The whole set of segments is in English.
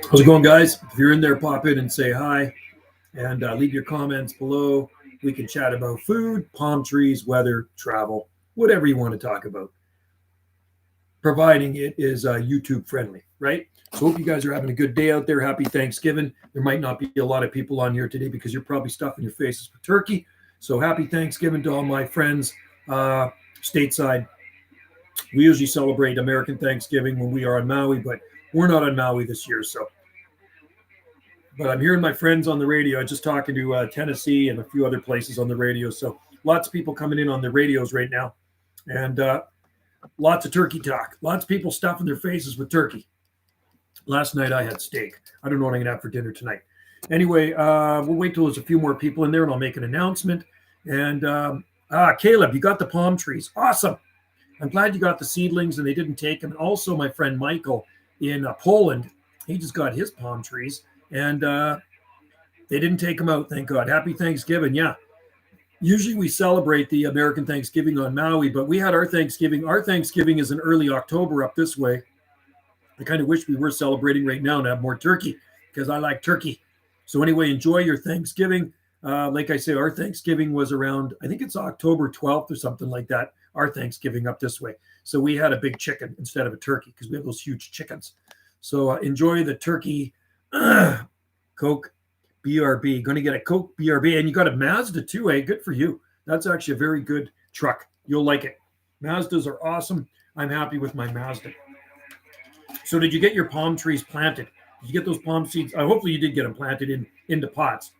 How's it going, guys? If you're in there, pop in and say hi and leave your comments below. We can chat about food, palm trees, weather, travel, whatever you want to talk about, providing it is YouTube friendly, right? So hope you guys are having a good day out there. Happy Thanksgiving. There might not be a lot of people on here today because you're probably stuffing your faces with turkey. So happy Thanksgiving to all my friends stateside. We usually celebrate American Thanksgiving when we are on Maui, but we're not on Maui this year. But I'm hearing my friends on the radio. I'm just talking to Tennessee and a few other places on the radio. So lots of people coming in on the radios right now. And lots of turkey talk. Lots of people stuffing their faces with turkey. Last night I had steak. I don't know what I'm going to have for dinner tonight. Anyway, we'll wait till there's a few more people in there and I'll make an announcement. And Caleb, you got the palm trees. Awesome. I'm glad you got the seedlings and they didn't take them. And also my friend Michael in Poland, he just got his palm trees and they didn't take them out. Thank God. Happy Thanksgiving. Yeah. Usually we celebrate the American Thanksgiving on Maui, but we had our Thanksgiving. Our Thanksgiving is in early October up this way. I kind of wish we were celebrating right now and have more turkey because I like turkey. So anyway, enjoy your Thanksgiving. Like I say, our Thanksgiving was around, I think it's October 12th or something like that, our Thanksgiving up this way. So we had a big chicken instead of a turkey because we have those huge chickens. So enjoy the turkey Coke BRB. Going to get a Coke BRB. And you got a Mazda too, eh? Good for you. That's actually a very good truck. You'll like it. Mazdas are awesome. I'm happy with my Mazda. So did you get your palm trees planted? Did you get those palm seeds? Hopefully you did get them planted into pots.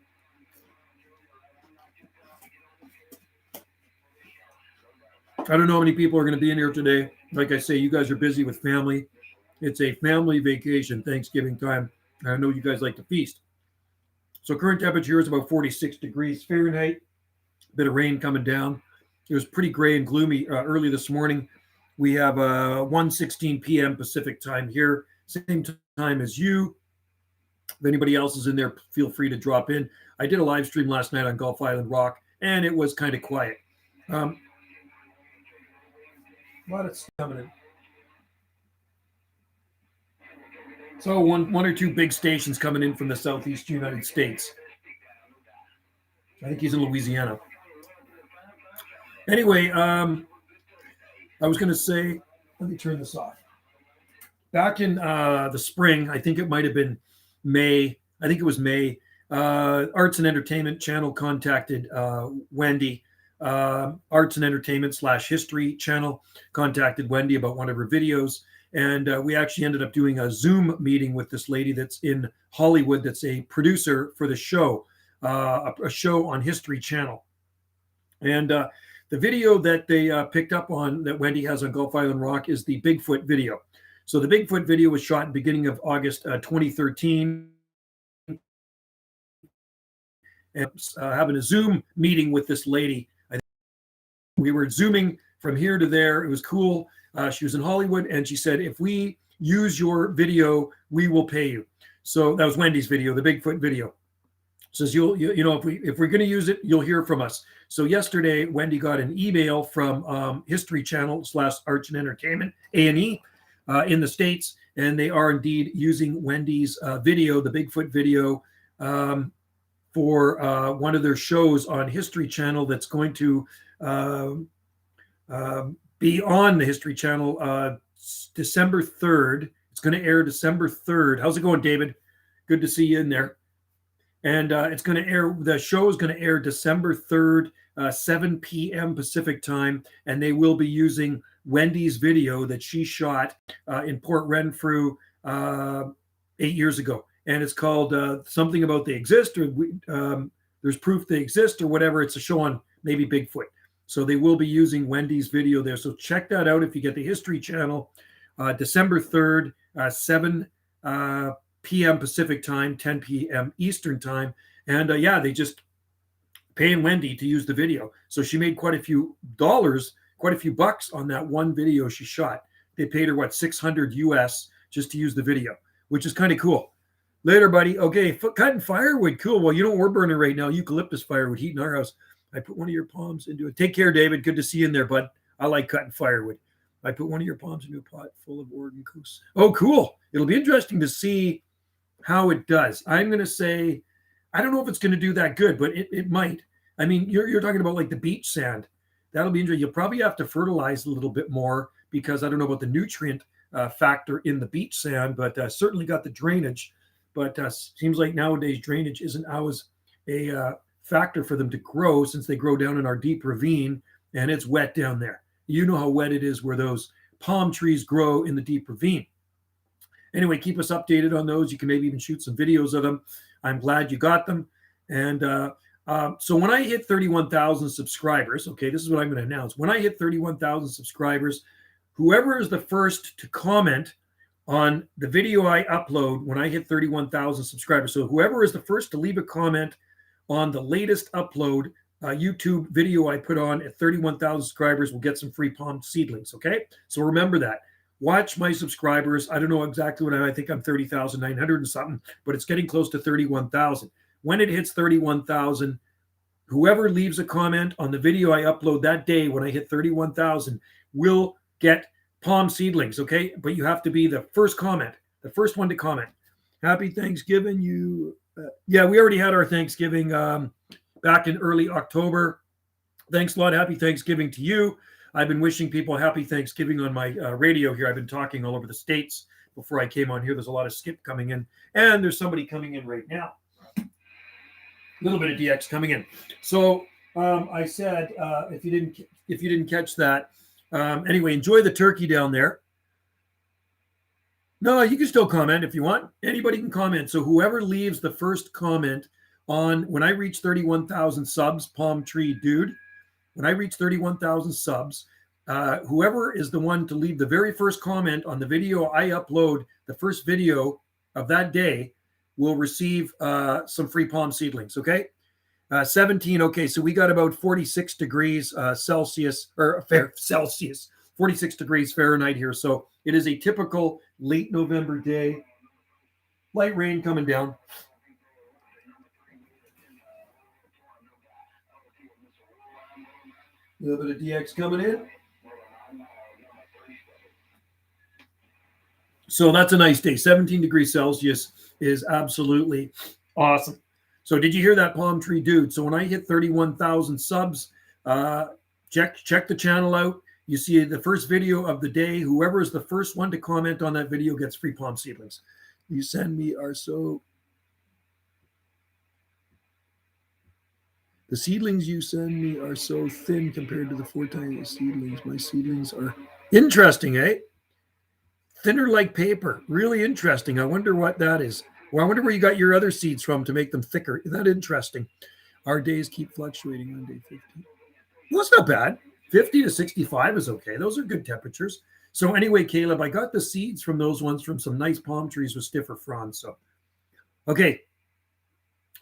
I don't know how many people are going to be in here today. Like I say, you guys are busy with family. It's a family vacation, Thanksgiving time. I know you guys like to feast. So current temperature is about 46 degrees Fahrenheit. A bit of rain coming down. It was pretty gray and gloomy early this morning. We have 1:16 p.m. Pacific time here, same time as you. If anybody else is in there, feel free to drop in. I did a live stream last night on Gulf Island Rock, and it was kind of quiet. A lot of stuff coming in. So one or two big stations coming in from the Southeast United States. I think he's in Louisiana. Anyway, I was going to say, let me turn this off. Back in the spring, I think it might have been May. I think it was May. Arts and Entertainment Channel contacted Wendy. Arts and Entertainment / History Channel contacted Wendy about one of her videos. And we actually ended up doing a Zoom meeting with this lady that's in Hollywood that's a producer for the show, a show on History Channel. And the video that they picked up on that Wendy has on Gulf Island Rock is the Bigfoot video. So the Bigfoot video was shot in the beginning of August 2013. And having a Zoom meeting with this lady. We were Zooming from here to there. It was cool. She was in Hollywood, and she said, if we use your video, we will pay you. So that was Wendy's video, the Bigfoot video. Says, you know, if we're going to use it, you'll hear from us. So yesterday, Wendy got an email from History Channel / Arts and Entertainment, A&E, in the States, and they are indeed using Wendy's video, the Bigfoot video, for one of their shows on History Channel that's going to be on the History Channel December 3rd. It's going to air December 3rd. How's it going, David? Good to see you in there. And it's going to air, the show is going to air December 3rd, 7 p.m. Pacific time. And they will be using Wendy's video that she shot in Port Renfrew 8 years ago. And it's called Something About They Exist, or There's Proof They Exist, or whatever. It's a show on maybe Bigfoot. So they will be using Wendy's video there. So check that out if you get the History Channel, December 3rd, 7 p.m. Pacific time, 10 p.m. Eastern time. And yeah, they just paying Wendy to use the video. So she made quite a few dollars, quite a few bucks on that one video she shot. They paid her, what, $600 US just to use the video, which is kind of cool. Later, buddy. Okay, cutting firewood. Cool. Well, you know what we're burning right now? Eucalyptus firewood, heat in our house. I put one of your palms into it. Take care, David. Good to see you in there, bud. I like cutting firewood. I put one of your palms into a pot full of Oregon coast. Oh, cool. It'll be interesting to see how it does. I'm going to say, I don't know if it's going to do that good, but it might. I mean, you're talking about like the beach sand. That'll be interesting. You'll probably have to fertilize a little bit more because I don't know about the nutrient factor in the beach sand, but certainly got the drainage. But seems like nowadays drainage isn't always a factor for them to grow since they grow down in our deep ravine and it's wet down there. You know how wet it is where those palm trees grow in the deep ravine. Anyway, keep us updated on those. You can maybe even shoot some videos of them. I'm glad you got them. And so when I hit 31,000 subscribers, okay, this is what I'm going to announce. When I hit 31,000 subscribers, whoever is the first to comment on the video I upload when I hit 31,000 subscribers, so whoever is the first to leave a comment on the latest upload YouTube video I put on at 31,000 subscribers will get some free palm seedlings, okay? So remember that. Watch my subscribers. I don't know exactly what I think I'm 30,900 and something, but it's getting close to 31,000. When it hits 31,000, whoever leaves a comment on the video I upload that day when I hit 31,000 will get palm seedlings, okay? But you have to be the first comment, the first one to comment. Happy Thanksgiving. Yeah, we already had our Thanksgiving back in early October. Thanks a lot. Happy Thanksgiving to you. I've been wishing people happy Thanksgiving on my radio here. I've been talking all over the States before I came on here. There's a lot of skip coming in, and there's somebody coming in right now. A little bit of DX coming in. So I said, if you didn't catch that, anyway, enjoy the turkey down there. No, you can still comment if you want. Anybody can comment. So whoever leaves the first comment on when I reach 31,000 subs, Palm Tree Dude, when I reach 31,000 subs, whoever is the one to leave the very first comment on the video I upload, the first video of that day, will receive some free palm seedlings, okay? 17, okay, so we got about 46 degrees Celsius, 46 degrees Fahrenheit here. So it is a typical late November day. Light rain coming down. A little bit of DX coming in. So that's a nice day. 17 degrees Celsius is absolutely awesome. So did you hear that, Palm Tree Dude? So when I hit 31,000 subs, check the channel out. You see the first video of the day. Whoever is the first one to comment on that video gets free palm seedlings. You send me are so... The seedlings you send me are so thin compared to the 4 tiny seedlings. My seedlings are interesting, eh? Thinner like paper. Really interesting. I wonder what that is. Well, I wonder where you got your other seeds from to make them thicker. Isn't that interesting? Our days keep fluctuating on day 50. Well, that's not bad. 50 to 65 is okay. Those are good temperatures. So anyway, Caleb, I got the seeds from those ones from some nice palm trees with stiffer fronds. So, okay.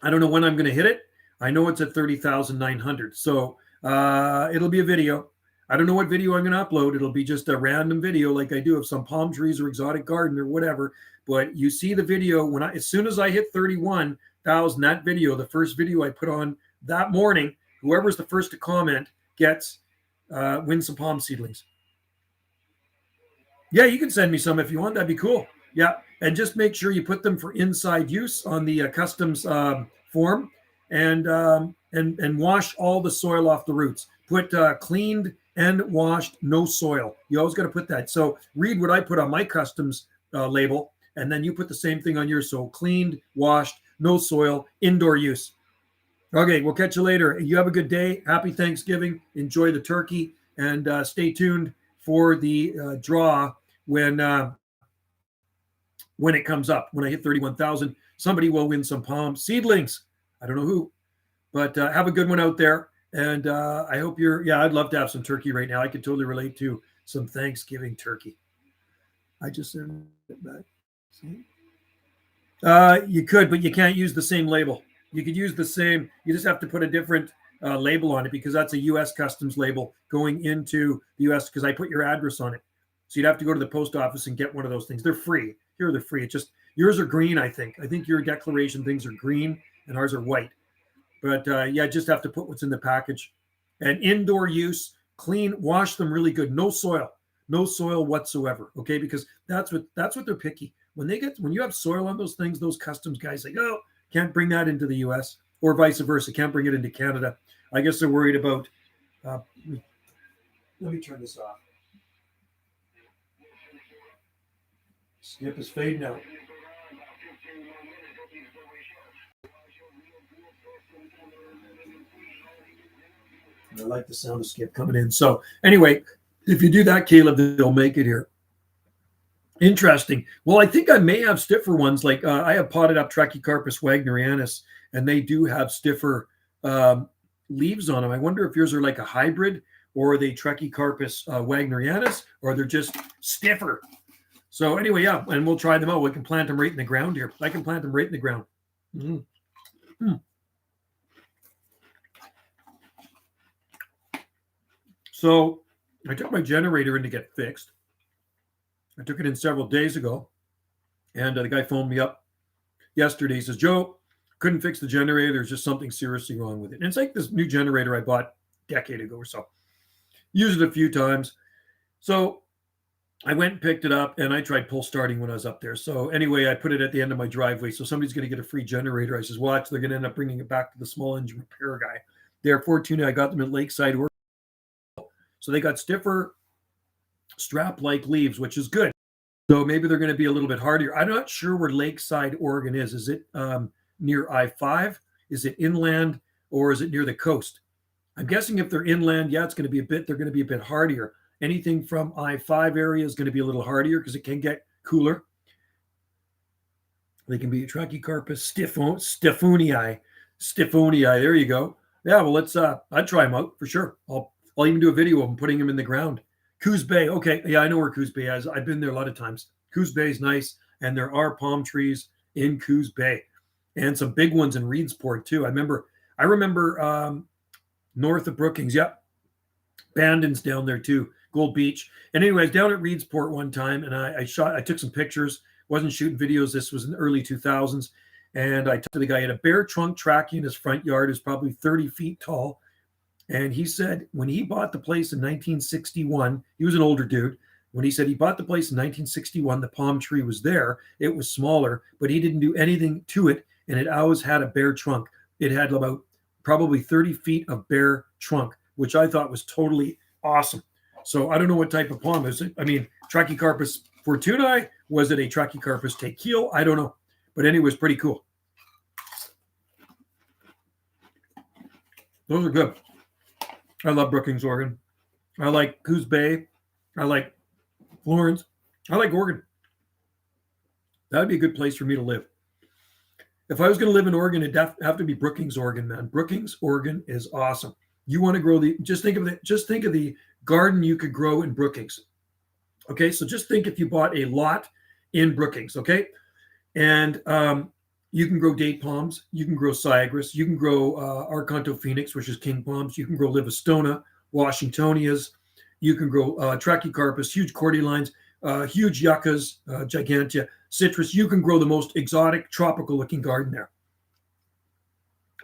I don't know when I'm going to hit it. I know it's at 30,900. So it'll be a video. I don't know what video I'm going to upload. It'll be just a random video like I do of some palm trees or exotic garden or whatever. But you see the video as soon as I hit 31,000, that video, the first video I put on that morning, whoever's the first to comment gets wins some palm seedlings. Yeah, you can send me some if you want. That'd be cool. Yeah, and just make sure you put them for inside use on the customs form. And wash all the soil off the roots. Put cleaned and washed, no soil. You always got to put that. So read what I put on my customs label, and then you put the same thing on yours. So cleaned, washed, no soil, indoor use. Okay, we'll catch you later. You have a good day. Happy Thanksgiving. Enjoy the turkey, and stay tuned for the draw when it comes up. When I hit 31,000, somebody will win some palm seedlings. I don't know who, but have a good one out there. And I hope I'd love to have some turkey right now. I could totally relate to some Thanksgiving turkey. I just sent it back. See? You could, but you can't use the same label. You could use the same, you just have to put a different label on it because that's a U.S. customs label going into the U.S. because I put your address on it. So you'd have to go to the post office and get one of those things. They're free. Here they're free. It's just, yours are green, I think. I think your declaration things are green and ours are white. But just have to put what's in the package. And indoor use, clean, wash them really good. No soil. no soil whatsoever. Okay, because that's what they're picky. When you have soil on those things, those customs guys say, oh, can't bring that into the U.S. or vice versa, can't bring it into Canada. I guess they're worried about. Let me turn this off. Skip is fading out. I like the sound of Skip coming in. So anyway, if you do that, Caleb, they'll make it here. Interesting. Well, I think I may have stiffer ones. Like I have potted up Trachycarpus wagnerianus, and they do have stiffer leaves on them. I wonder if yours are like a hybrid, or are they Trachycarpus wagnerianus, or they're just stiffer. So anyway, yeah, and we'll try them out. We can plant them right in the ground here. I can plant them right in the ground. So I took my generator in to get fixed. I took it in several days ago, and the guy phoned me up yesterday. He says, Joe, couldn't fix the generator. There's just something seriously wrong with it. And it's like this new generator I bought a decade ago or so. Used it a few times. So I went and picked it up, and I tried pull starting when I was up there. So anyway, I put it at the end of my driveway. So somebody's going to get a free generator. I says, watch, they're going to end up bringing it back to the small engine repair guy. They're fortunate I got them at Lakeside. So they got stiffer strap-like leaves, which is good. So maybe they're going to be a little bit hardier. I'm not sure where Lakeside, Oregon is. Is it near I-5? Is it inland, or is it near the coast? I'm guessing if they're inland, yeah, they're going to be a bit hardier. Anything from I-5 area is going to be a little hardier because it can get cooler. They can be Trachycarpus stiffonii. There you go. Yeah, well, I'd try them out for sure. I'll even do a video of them putting them in the ground. Coos Bay. Okay. Yeah, I know where Coos Bay is. I've been there a lot of times. Coos Bay is nice. And there are palm trees in Coos Bay and some big ones in Reedsport too. I remember north of Brookings. Yep. Bandon's down there too. Gold Beach. And anyways, down at Reedsport one time, and I took some pictures. Wasn't shooting videos. This was in the early 2000s. And I talked to the guy. He had a bare trunk trackie in his front yard. It was probably 30 feet tall. And he said when he bought the place in 1961, he was an older dude. When he said he bought the place in 1961, the palm tree was there. It was smaller, but he didn't do anything to it. And it always had a bare trunk. It had about probably 30 feet of bare trunk, which I thought was totally awesome. So I don't know what type of palm is it. I mean, Trachycarpus fortunei, was it a Trachycarpus tequil? I don't know. But anyway, it was pretty cool. Those are good. I love Brookings, Oregon. I like Coos Bay. I like Florence. I like Oregon. That would be a good place for me to live. If I was going to live in Oregon, it'd have to be Brookings, Oregon, man. Brookings, Oregon is awesome. You want to grow just think of the garden you could grow in Brookings. Okay, so just think if you bought a lot in Brookings, okay? And you can grow date palms, you can grow Cyagris, you can grow Arcanto Phoenix, which is king palms, you can grow Livistona, Washingtonias, you can grow Trachycarpus, huge cordylines, huge yuccas, gigantea, citrus. You can grow the most exotic tropical looking garden there.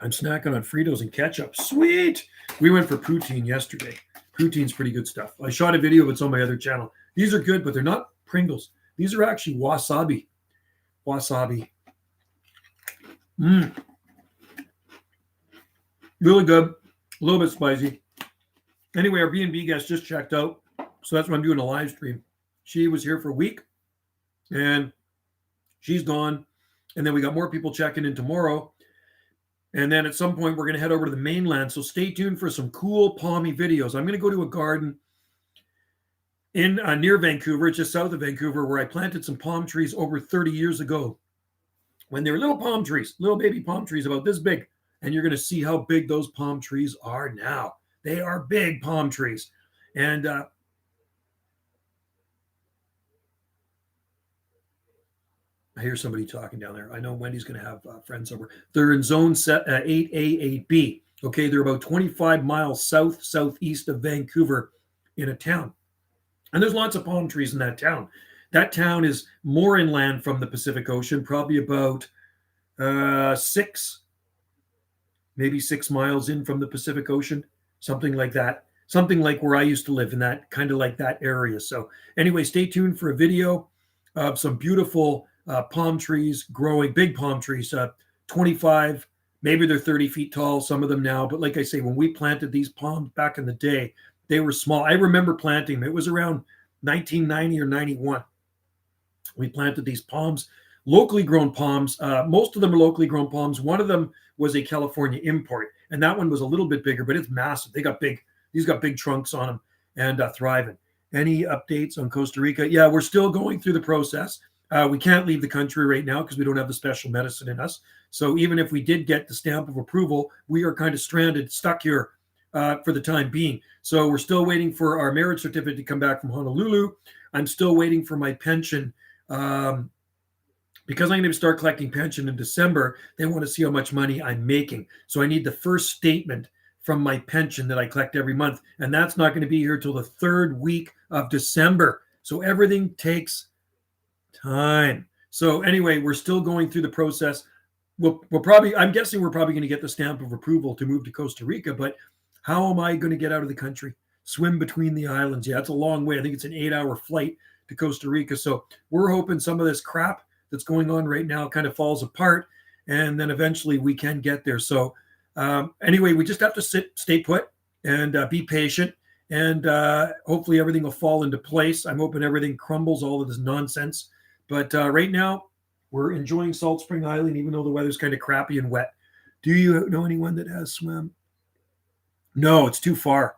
I'm snacking on Fritos and ketchup. Sweet. We went for poutine yesterday. Poutine's pretty good stuff. I shot a video of it on my other channel. These are good, but they're not Pringles. These are actually wasabi. Wasabi. Really good. A little bit spicy. Anyway, our B&B guest just checked out. So that's why I'm doing a live stream. She was here for a week and she's gone. And then we got more people checking in tomorrow. And then at some point, we're going to head over to the mainland. So stay tuned for some cool palmy videos. I'm going to go to a garden in near Vancouver, just south of Vancouver, where I planted some palm trees over 30 years ago when they were little palm trees, little baby palm trees about this big. And you're going to see how big those palm trees are now. They are big palm trees. And I hear somebody talking down there. I know Wendy's going to have friends over. They're in zone 8A, 8B. Okay, they're about 25 miles southeast of Vancouver in a town. And there's lots of palm trees in that town. That town is more inland from the Pacific Ocean, probably about 6 miles in from the Pacific Ocean, something like that. something like where I used to live, in that kind of like that area. So anyway, stay tuned for a video of some beautiful palm trees growing, big palm trees, 25, maybe they're 30 feet tall, some of them now. But like I say, when we planted these palms back in the day, they were small. I remember planting them. It was around 1990 or 91. We planted these palms, locally grown palms. Most of them are locally grown palms. One of them was a California import, and that one was a little bit bigger, but it's massive. They got big. These got big trunks on them and thriving. Any updates on Costa Rica? Yeah, we're still going through the process. We can't leave the country right now because we don't have the special medicine in us. So even if we did get the stamp of approval, we are kind of stranded, stuck here for the time being. So we're still waiting for our marriage certificate to come back from Honolulu. I'm still waiting for my pension. Because I'm going to start collecting pension in December, they want to see how much money I'm making. So I need the first statement from my pension that I collect every month. And that's not going to be here till the third week of December. So everything takes time. So anyway, we're still going through the process. I'm guessing we're probably going to get the stamp of approval to move to Costa Rica, but how am I going to get out of the country? Swim between the islands. Yeah, it's a long way. I think it's an 8-hour flight to Costa Rica. So we're hoping some of this crap that's going on right now kind of falls apart, and then eventually we can get there. So anyway, we just have to stay put and be patient, and hopefully everything will fall into place. I'm hoping everything crumbles, all of this nonsense. But right now, we're enjoying Salt Spring Island, even though the weather's kind of crappy and wet. Do you know anyone that has swim? No, it's too far.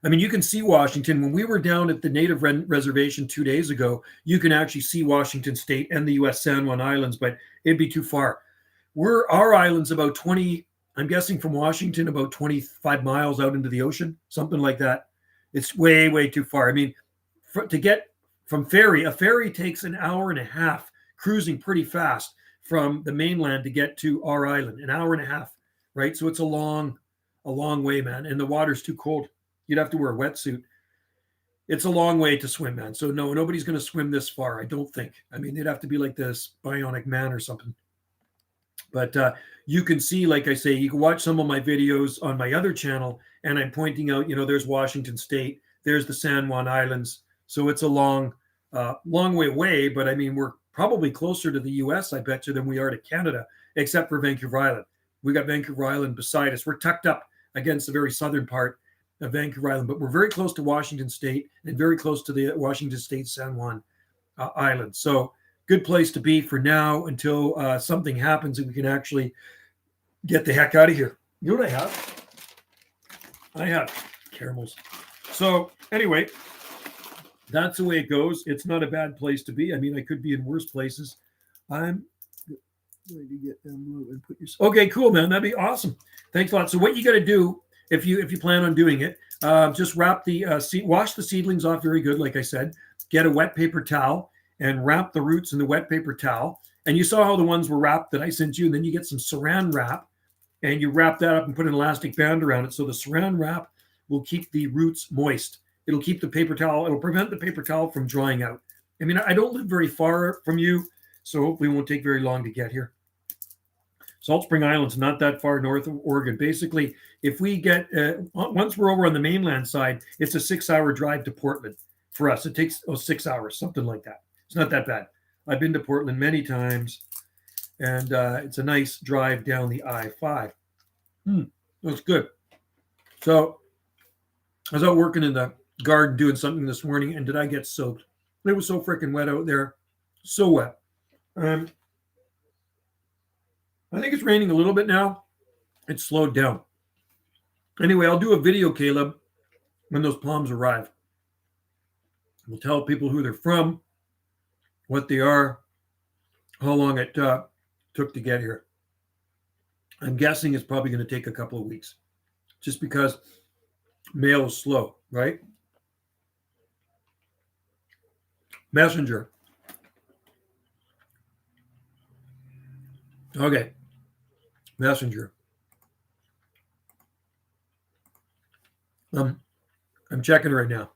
I mean, you can see Washington. When we were down at the Native Reservation 2 days ago, you can actually see Washington State and the U.S. San Juan Islands, but it'd be too far. Our island's about 20, I'm guessing from Washington, about 25 miles out into the ocean, something like that. It's way, way too far. I mean, to get from a ferry takes an hour and a half, cruising pretty fast from the mainland to get to our island, an hour and a half, right? So it's a long way, man. And the water's too cold. You'd have to wear a wetsuit. It's a long way to swim, man. So no, nobody's going to swim this far, I don't think. I mean, they'd have to be like this bionic man or something. But you can see, like I say, you can watch some of my videos on my other channel, and I'm pointing out, there's Washington State, there's the San Juan Islands. So it's a long way away, but I mean, we're probably closer to the U.S., I bet you, than we are to Canada, except for Vancouver Island. We got Vancouver Island beside us. We're tucked up against the very southern part of Vancouver Island, but we're very close to Washington State and very close to the Washington State San Juan Island. So good place to be for now until something happens and we can actually get the heck out of here. You know what I have? I have caramels. So anyway, that's the way it goes. It's not a bad place to be. I mean, I could be in worse places. I'm going to get them and put your. Okay, cool, man. That'd be awesome. Thanks a lot. So what you got to do, if you plan on doing it, just wrap the wash the seedlings off very good, like I said. Get a wet paper towel and wrap the roots in the wet paper towel. And you saw how the ones were wrapped that I sent you. And then you get some saran wrap and you wrap that up and put an elastic band around it. So the saran wrap will keep the roots moist. It'll keep the paper towel. It'll prevent the paper towel from drying out. I mean, I don't live very far from you, so hopefully it won't take very long to get here. Salt Spring Island's not that far north of Oregon. Basically, if we get, once we're over on the mainland side, it's a 6-hour drive to Portland for us. It takes 6 hours, something like that. It's not that bad. I've been to Portland many times, and it's a nice drive down the I-5. That's good. So I was out working in the garden doing something this morning, and did I get soaked? It was so freaking wet out there. So wet. I think it's raining a little bit now. It's slowed down. Anyway, I'll do a video, Caleb, when those palms arrive. We'll tell people who they're from, what they are, how long it took to get here. I'm guessing it's probably going to take a couple of weeks just because mail is slow, right? Messenger. Okay. Messenger. I'm checking it right now.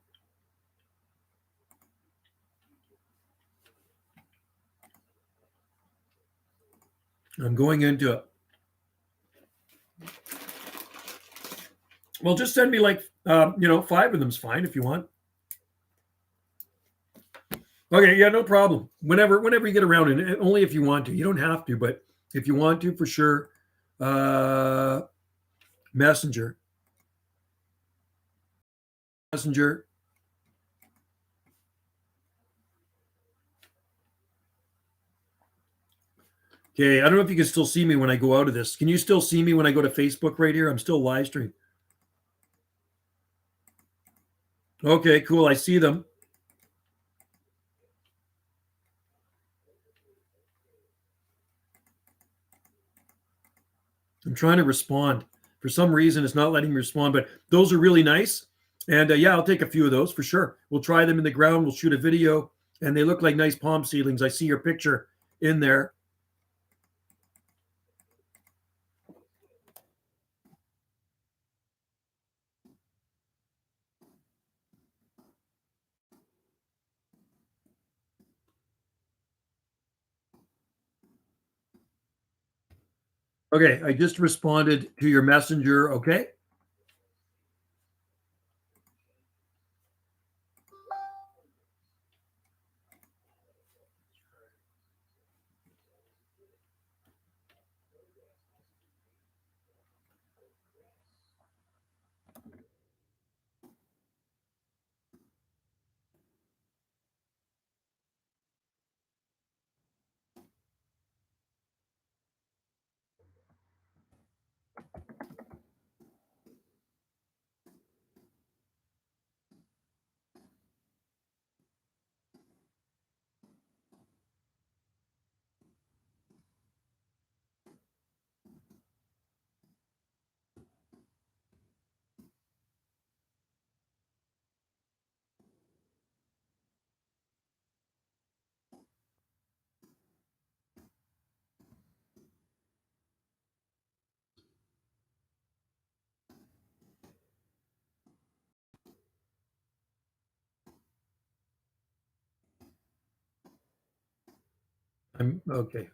I'm going into it. Well, just send me like 5 of them's fine if you want. Okay, yeah, no problem. Whenever you get around, and only if you want to. You don't have to, but if you want to, for sure. Uh, Messenger. Messenger. Okay, I don't know if you can still see me when I go out of this. Can you still see me when I go to Facebook right here? I'm still live streaming. Okay, cool. I see them. I'm trying to respond. For some reason, it's not letting me respond, but those are really nice. And yeah, I'll take a few of those for sure. We'll try them in the ground. We'll shoot a video, and they look like nice palm seedlings. I see your picture in there. Okay, I just responded to your messenger. Okay. I'm okay.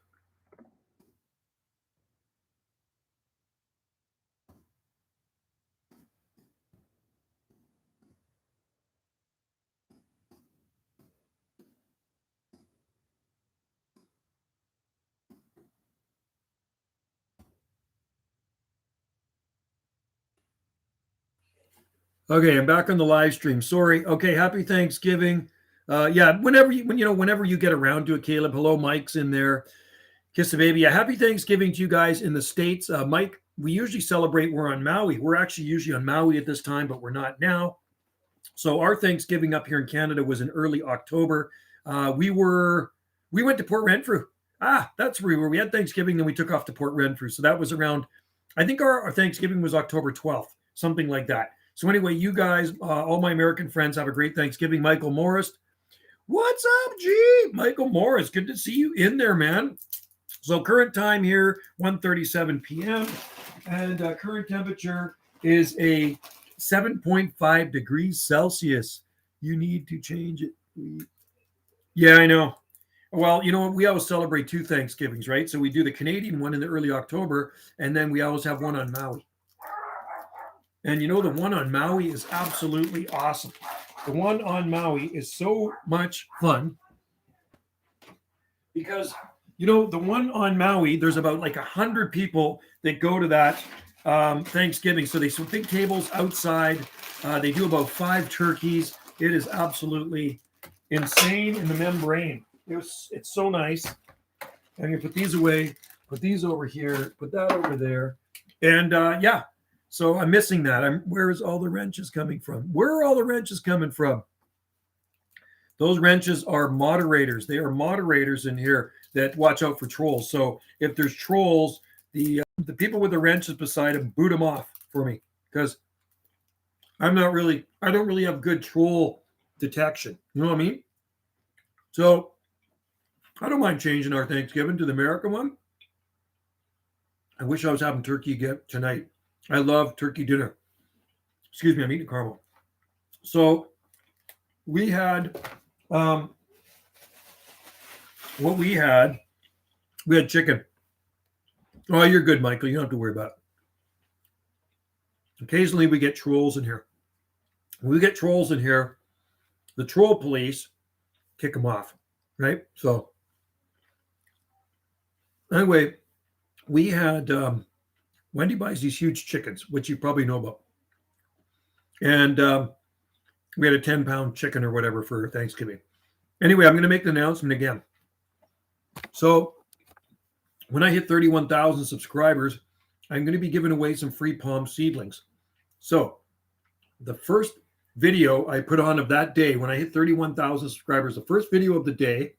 Okay, I'm back on the live stream. Sorry. Okay, happy Thanksgiving. Yeah, whenever you get around to it, Caleb. Hello, Mike's in there. Kiss the baby. Yeah, happy Thanksgiving to you guys in the States. Mike, we usually celebrate, we're on Maui. We're actually usually on Maui at this time, but we're not now. So our Thanksgiving up here in Canada was in early October. We went to Port Renfrew. That's where we were. We had Thanksgiving, then we took off to Port Renfrew. So that was around, I think our Thanksgiving was October 12th, something like that. So anyway, you guys, all my American friends, have a great Thanksgiving. Michael Morris, what's up, G? Michael Morris, good to see you in there, man. So current time here, 1:37 p.m. And current temperature is a 7.5 degrees Celsius. You need to change it. Yeah, I know. Well, you know what? We always celebrate 2 Thanksgivings, right? So we do the Canadian one in the early October, and then we always have one on Maui. And the one on Maui is absolutely awesome. The one on Maui is so much fun because the one on Maui, there's about like 100 people that go to that Thanksgiving. So they some big tables outside. They do about 5 turkeys. It is absolutely insane in the membrane. It's so nice. I'm gonna put these away, put these over here, put that over there, and yeah. So I'm missing that. Where is all the wrenches coming from? Where are all the wrenches coming from? Those wrenches are moderators. They are moderators in here that watch out for trolls. So if there's trolls, the people with the wrenches beside them, boot them off for me because I don't really have good troll detection. You know what I mean? So I don't mind changing our Thanksgiving to the American one. I wish I was having turkey again tonight. I love turkey dinner. Excuse me, I'm eating caramel. So we had we had chicken. Oh, you're good, Michael. You don't have to worry about it. Occasionally we get trolls in here. When we get trolls in here, the troll police kick them off, right? So anyway, we had Wendy buys these huge chickens, which you probably know about, and we had a 10-pound chicken or whatever for Thanksgiving. Anyway, I'm going to make the announcement again. So when I hit 31,000 subscribers, I'm going to be giving away some free palm seedlings. So the first video I put on of that day, when I hit 31,000 subscribers, the first video of the day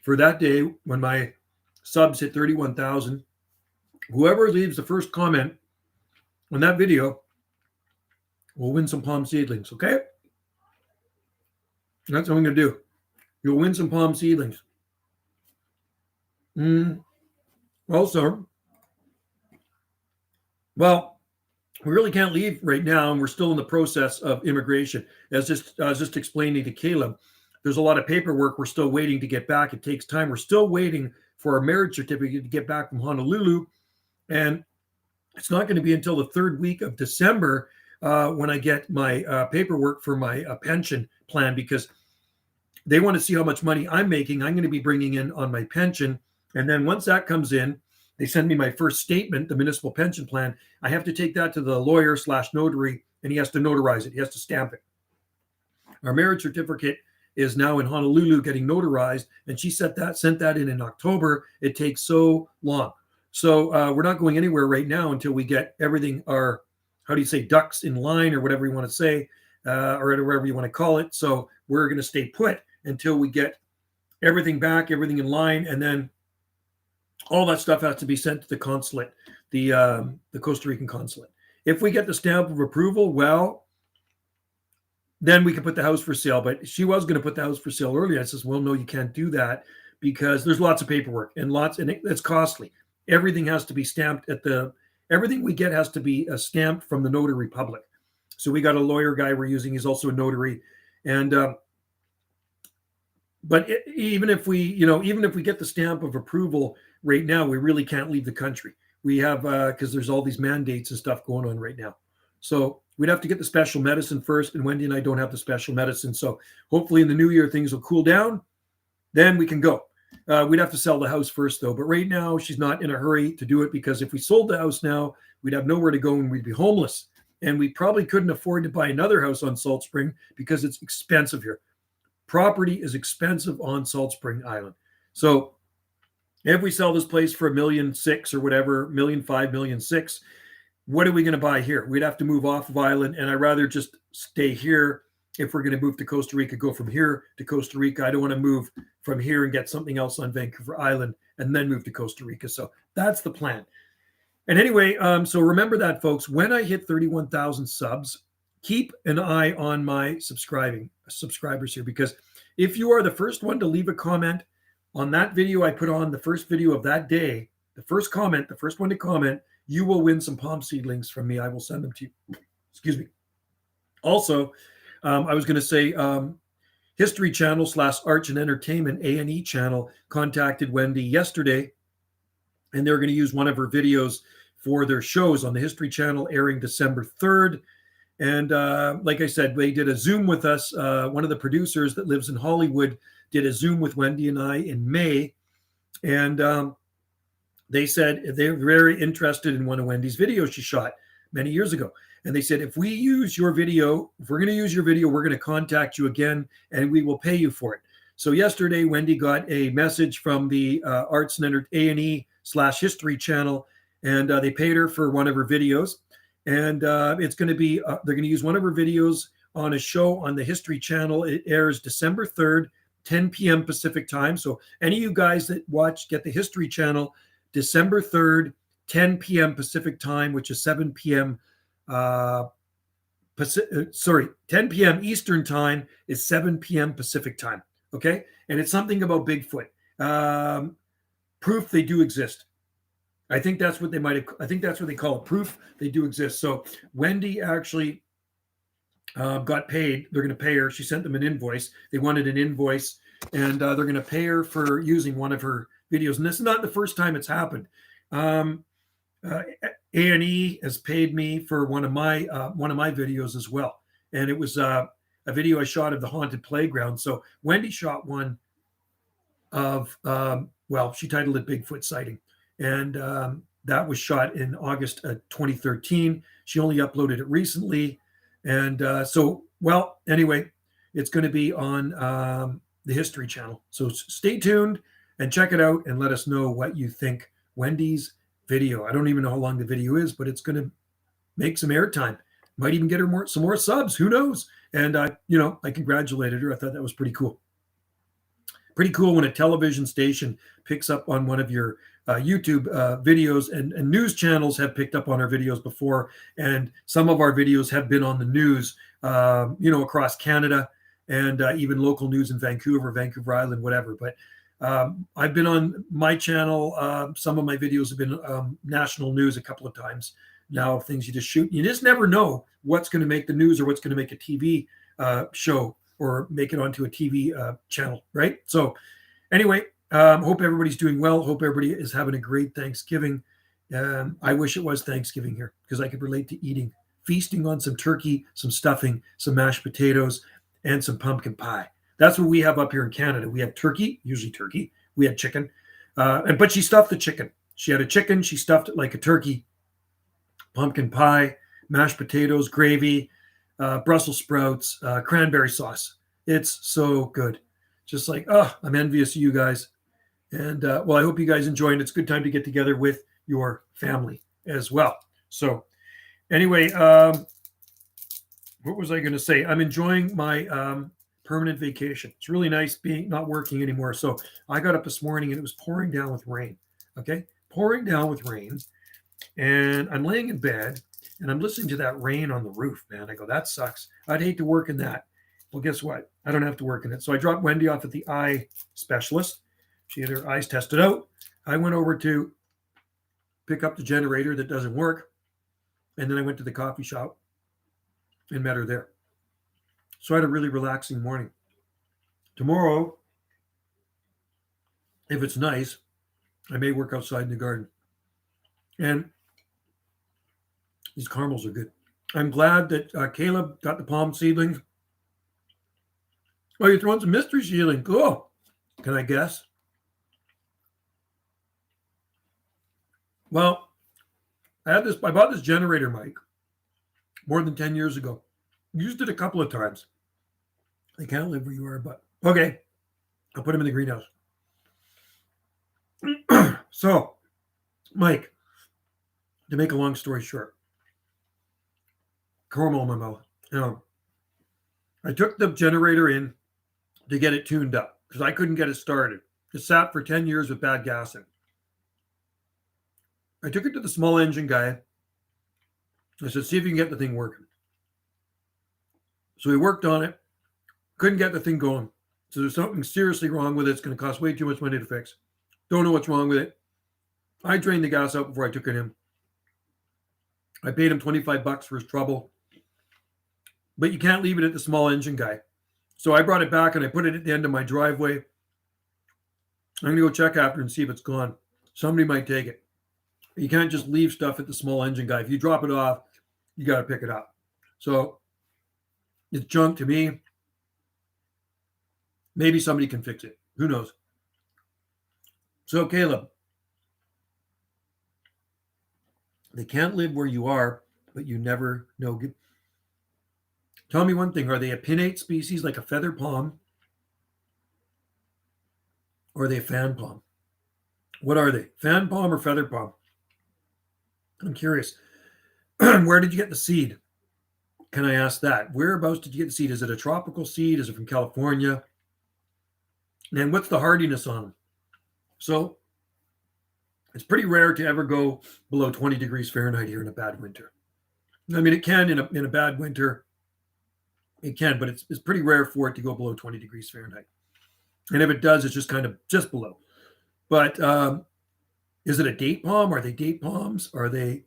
for that day, when my subs hit 31,000, whoever leaves the first comment on that video will win some palm seedlings, okay? That's what I'm going to do. You'll win some palm seedlings. Also, well, we really can't leave right now, and we're still in the process of immigration. I was just explaining to Caleb, there's a lot of paperwork we're still waiting to get back. It takes time. We're still waiting for our marriage certificate to get back from Honolulu, and it's not going to be until the third week of December when I get my paperwork for my pension plan, because they want to see how much money I'm making. I'm going to be bringing in on my pension, and then once that comes in, they send me my first statement, the municipal pension plan. I have to take that to the lawyer/notary, and he has to notarize it. He has to stamp it. Our marriage certificate is now in Honolulu getting notarized, and she sent that in October. It takes so long. So we're not going anywhere right now until we get everything, our, how do you say, ducks in line, or whatever you want to say, or whatever you want to call it. So we're going to stay put until we get everything back, everything in line, and then all that stuff has to be sent to the consulate, the Costa Rican consulate. If we get the stamp of approval, well, then we can put the house for sale. But she was going to put the house for sale earlier. I says, well, no, you can't do that because there's lots of paperwork and it's costly. Everything has to be stamped everything we get has to be stamped from the notary public. So we got a lawyer guy we're using. He's also a notary. And, but even if we get the stamp of approval right now, we really can't leave the country. We have, because there's all these mandates and stuff going on right now. So we'd have to get the special medicine first, and Wendy and I don't have the special medicine. So hopefully in the new year, things will cool down. Then we can go. We'd have to sell the house first, though. But right now, she's not in a hurry to do it, because if we sold the house now, we'd have nowhere to go and we'd be homeless. And we probably couldn't afford to buy another house on Salt Spring because it's expensive here. Property is expensive on Salt Spring Island. So if we sell this place for $1.6 million or whatever, $1.5 million, $1.6 million, what are we going to buy here? We'd have to move off of island, and I'd rather just stay here. If we're going to move to Costa Rica, go from here to Costa Rica. I don't want to move from here and get something else on Vancouver Island and then move to Costa Rica. So that's the plan. And anyway, so remember that, folks. When I hit 31,000 subs, keep an eye on my subscribers here, because if you are the first one to leave a comment on that video I put on, the first video of that day, the first one to comment, you will win some palm seedlings from me. I will send them to you. Excuse me. Also, I was going to say, History Channel / Arts and Entertainment, A&E channel, contacted Wendy yesterday, and they're going to use one of her videos for their shows on the History Channel, airing December 3rd. And like I said, they did a Zoom with us. One of the producers that lives in Hollywood did a Zoom with Wendy and I in May. And they said they're very interested in one of Wendy's videos she shot many years ago. And they said, if we use your video, if we're going to use your video, we're going to contact you again and we will pay you for it. So yesterday, Wendy got a message from the Arts and A&E / History Channel, and they paid her for one of her videos. And it's going to be, they're going to use one of her videos on a show on the History Channel. It airs December 3rd, 10 p.m. Pacific time. So any of you guys that get the History Channel, December 3rd, 10 p.m. Pacific time, which is 7 p.m. 10 p.m. Eastern time is 7 p.m. Pacific time. Okay. And it's something about Bigfoot. Proof they do exist. I think that's what they call it. Proof they do exist. So Wendy actually got paid. They're going to pay her. She sent them an invoice. They wanted an invoice, and they're going to pay her for using one of her videos. And this is not the first time it's happened. A&E has paid me for one of my videos as well. and it was a video I shot of the haunted playground. So Wendy shot one of, well, she titled it Bigfoot Sighting. And that was shot in August 2013. She only uploaded it recently. And well, anyway, it's going to be on the History Channel. So stay tuned and check it out and let us know what you think. Wendy's video. I don't even know how long the video is, but it's going to make some airtime. Might even get her some more subs. Who knows? And I congratulated her. I thought that was pretty cool. Pretty cool when a television station picks up on one of your YouTube videos, and news channels have picked up on our videos before, and some of our videos have been on the news, across Canada, and even local news in Vancouver Island, whatever. But I've been on my channel. Some of my videos have been national news a couple of times now, things you just shoot. You just never know what's going to make the news or what's going to make a TV show or make it onto a TV channel, right? So anyway, hope everybody's doing well. Hope everybody is having a great Thanksgiving. I wish it was Thanksgiving here because I could relate to eating, feasting on some turkey, some stuffing, some mashed potatoes, and some pumpkin pie. That's what we have up here in Canada. We have turkey, usually turkey. We had chicken, but she stuffed the chicken. She had a chicken. She stuffed it like a turkey. Pumpkin pie, mashed potatoes, gravy, Brussels sprouts, cranberry sauce. It's so good. Just like, I'm envious of you guys. And well, I hope you guys enjoy it. It's a good time to get together with your family as well. So anyway, what was I going to say? I'm enjoying my permanent vacation. It's really nice not working anymore. So I got up this morning and it was pouring down with rain. Okay. Pouring down with rain. And I'm laying in bed and I'm listening to that rain on the roof, man. I go, that sucks. I'd hate to work in that. Well, guess what? I don't have to work in it. So I dropped Wendy off at the eye specialist. She had her eyes tested out. I went over to pick up the generator that doesn't work. And then I went to the coffee shop and met her there. So I had a really relaxing morning. Tomorrow, if it's nice, I may work outside in the garden. And these caramels are good. I'm glad that Caleb got the palm seedlings. Oh, you're throwing some mystery seedling. Cool. Can I guess? Well, I bought this generator mic more than 10 years ago. Used it a couple of times. I can't live where you are, but okay. I'll put him in the greenhouse. So, Mike, to make a long story short, caramel in my mouth. I took the generator in to get it tuned up because I couldn't get it started. It sat for 10 years with bad gas in. I took it to the small engine guy. I said, see if you can get the thing working. So he worked on it. Couldn't get the thing going. So there's something seriously wrong with it. It's going to cost way too much money to fix. Don't know what's wrong with it. I drained the gas out before I took it in. I paid him $25 for his trouble. But you can't leave it at the small engine guy. So I brought it back and I put it at the end of my driveway. I'm going to go check after and see if it's gone. Somebody might take it. You can't just leave stuff at the small engine guy. If you drop it off, you got to pick it up. So it's junk to me. Maybe somebody can fix it. Who knows? So Caleb, they can't live where you are, but you never know. Tell me one thing. Are they a pinnate species like a feather palm? Or are they a fan palm? What are they? Fan palm or feather palm? I'm curious. Where did you get the seed? Can I ask that? Whereabouts did you get the seed? Is it a tropical seed? Is it from California? And what's the hardiness on them? So it's pretty rare to ever go below 20 degrees Fahrenheit here in a bad winter. I mean, it can in a bad winter. It can, but it's pretty rare for it to go below 20 degrees Fahrenheit. And if it does, it's just kind of just below. But is it a date palm? Are they date palms? Are they?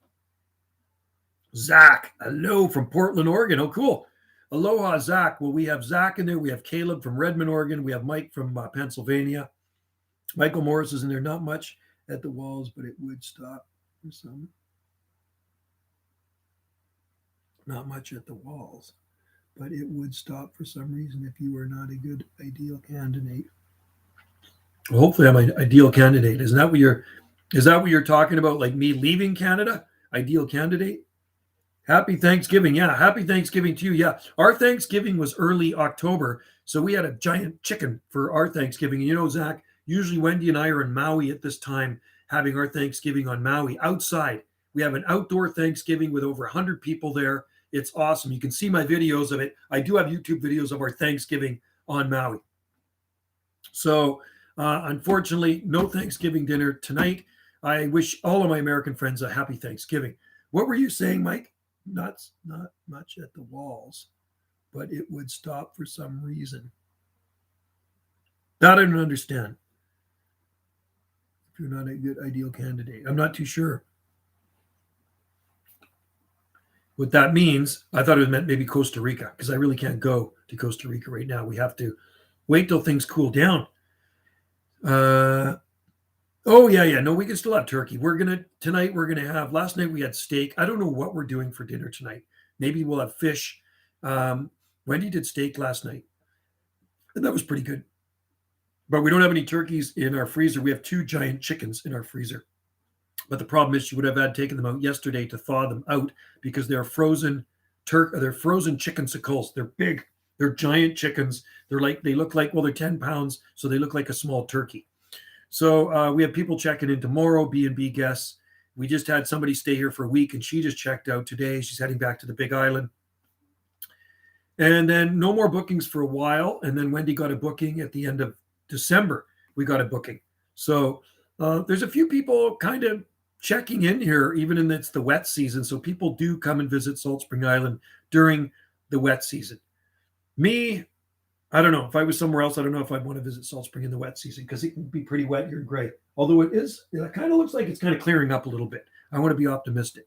Zach, hello from Portland, Oregon. Oh, cool. Aloha, Zach. Well, we have Zach in there. We have Caleb from Redmond, Oregon. We have Mike from Pennsylvania. Michael Morris is in there. Not much at the walls, but it would stop for some. Not much at the walls. but it would stop for some reason if you were not a good ideal candidate. Well, hopefully I'm an ideal candidate. Is that what you're talking about? Like me leaving Canada? Ideal candidate? Happy Thanksgiving. Yeah, happy Thanksgiving to you. Yeah, our Thanksgiving was early October, so we had a giant chicken for our Thanksgiving. And you know, Zach, usually Wendy and I are in Maui at this time having our Thanksgiving on Maui outside. We have an outdoor Thanksgiving with over 100 people there. It's awesome. You can see my videos of it. I do have YouTube videos of our Thanksgiving on Maui. So, unfortunately, no Thanksgiving dinner tonight. I wish all of my American friends a happy Thanksgiving. What were you saying, Mike? Not much at the walls, but it would stop for some reason. That I don't understand. If you're not a good ideal candidate, I'm not too sure what that means. I thought it meant maybe Costa Rica, because I really can't go to Costa Rica right now. We have to wait till things cool down. Oh yeah. No, we can still have turkey. Tonight we're gonna have. Last night we had steak. I don't know what we're doing for dinner tonight. Maybe we'll have fish. Wendy did steak last night, and that was pretty good. But we don't have any turkeys in our freezer. We have 2 giant chickens in our freezer. But the problem is she would have had taken them out yesterday to thaw them out because they're frozen they're frozen chickensicles. They're big. They're giant chickens. They look like, well, they're 10 pounds, so they look like a small turkey. So we have people checking in tomorrow, B&B guests. We just had somebody stay here for a week, and she just checked out today. She's heading back to the Big Island. And then no more bookings for a while. And then Wendy got a booking at the end of December. We got a booking. So there's a few people kind of checking in here, even in it's the wet season. So people do come and visit Salt Spring Island during the wet season. Me, I don't know. If I was somewhere else, I don't know if I'd want to visit Salt Spring in the wet season because it can be pretty wet here in Gray. Although it kind of looks like it's kind of clearing up a little bit. I want to be optimistic.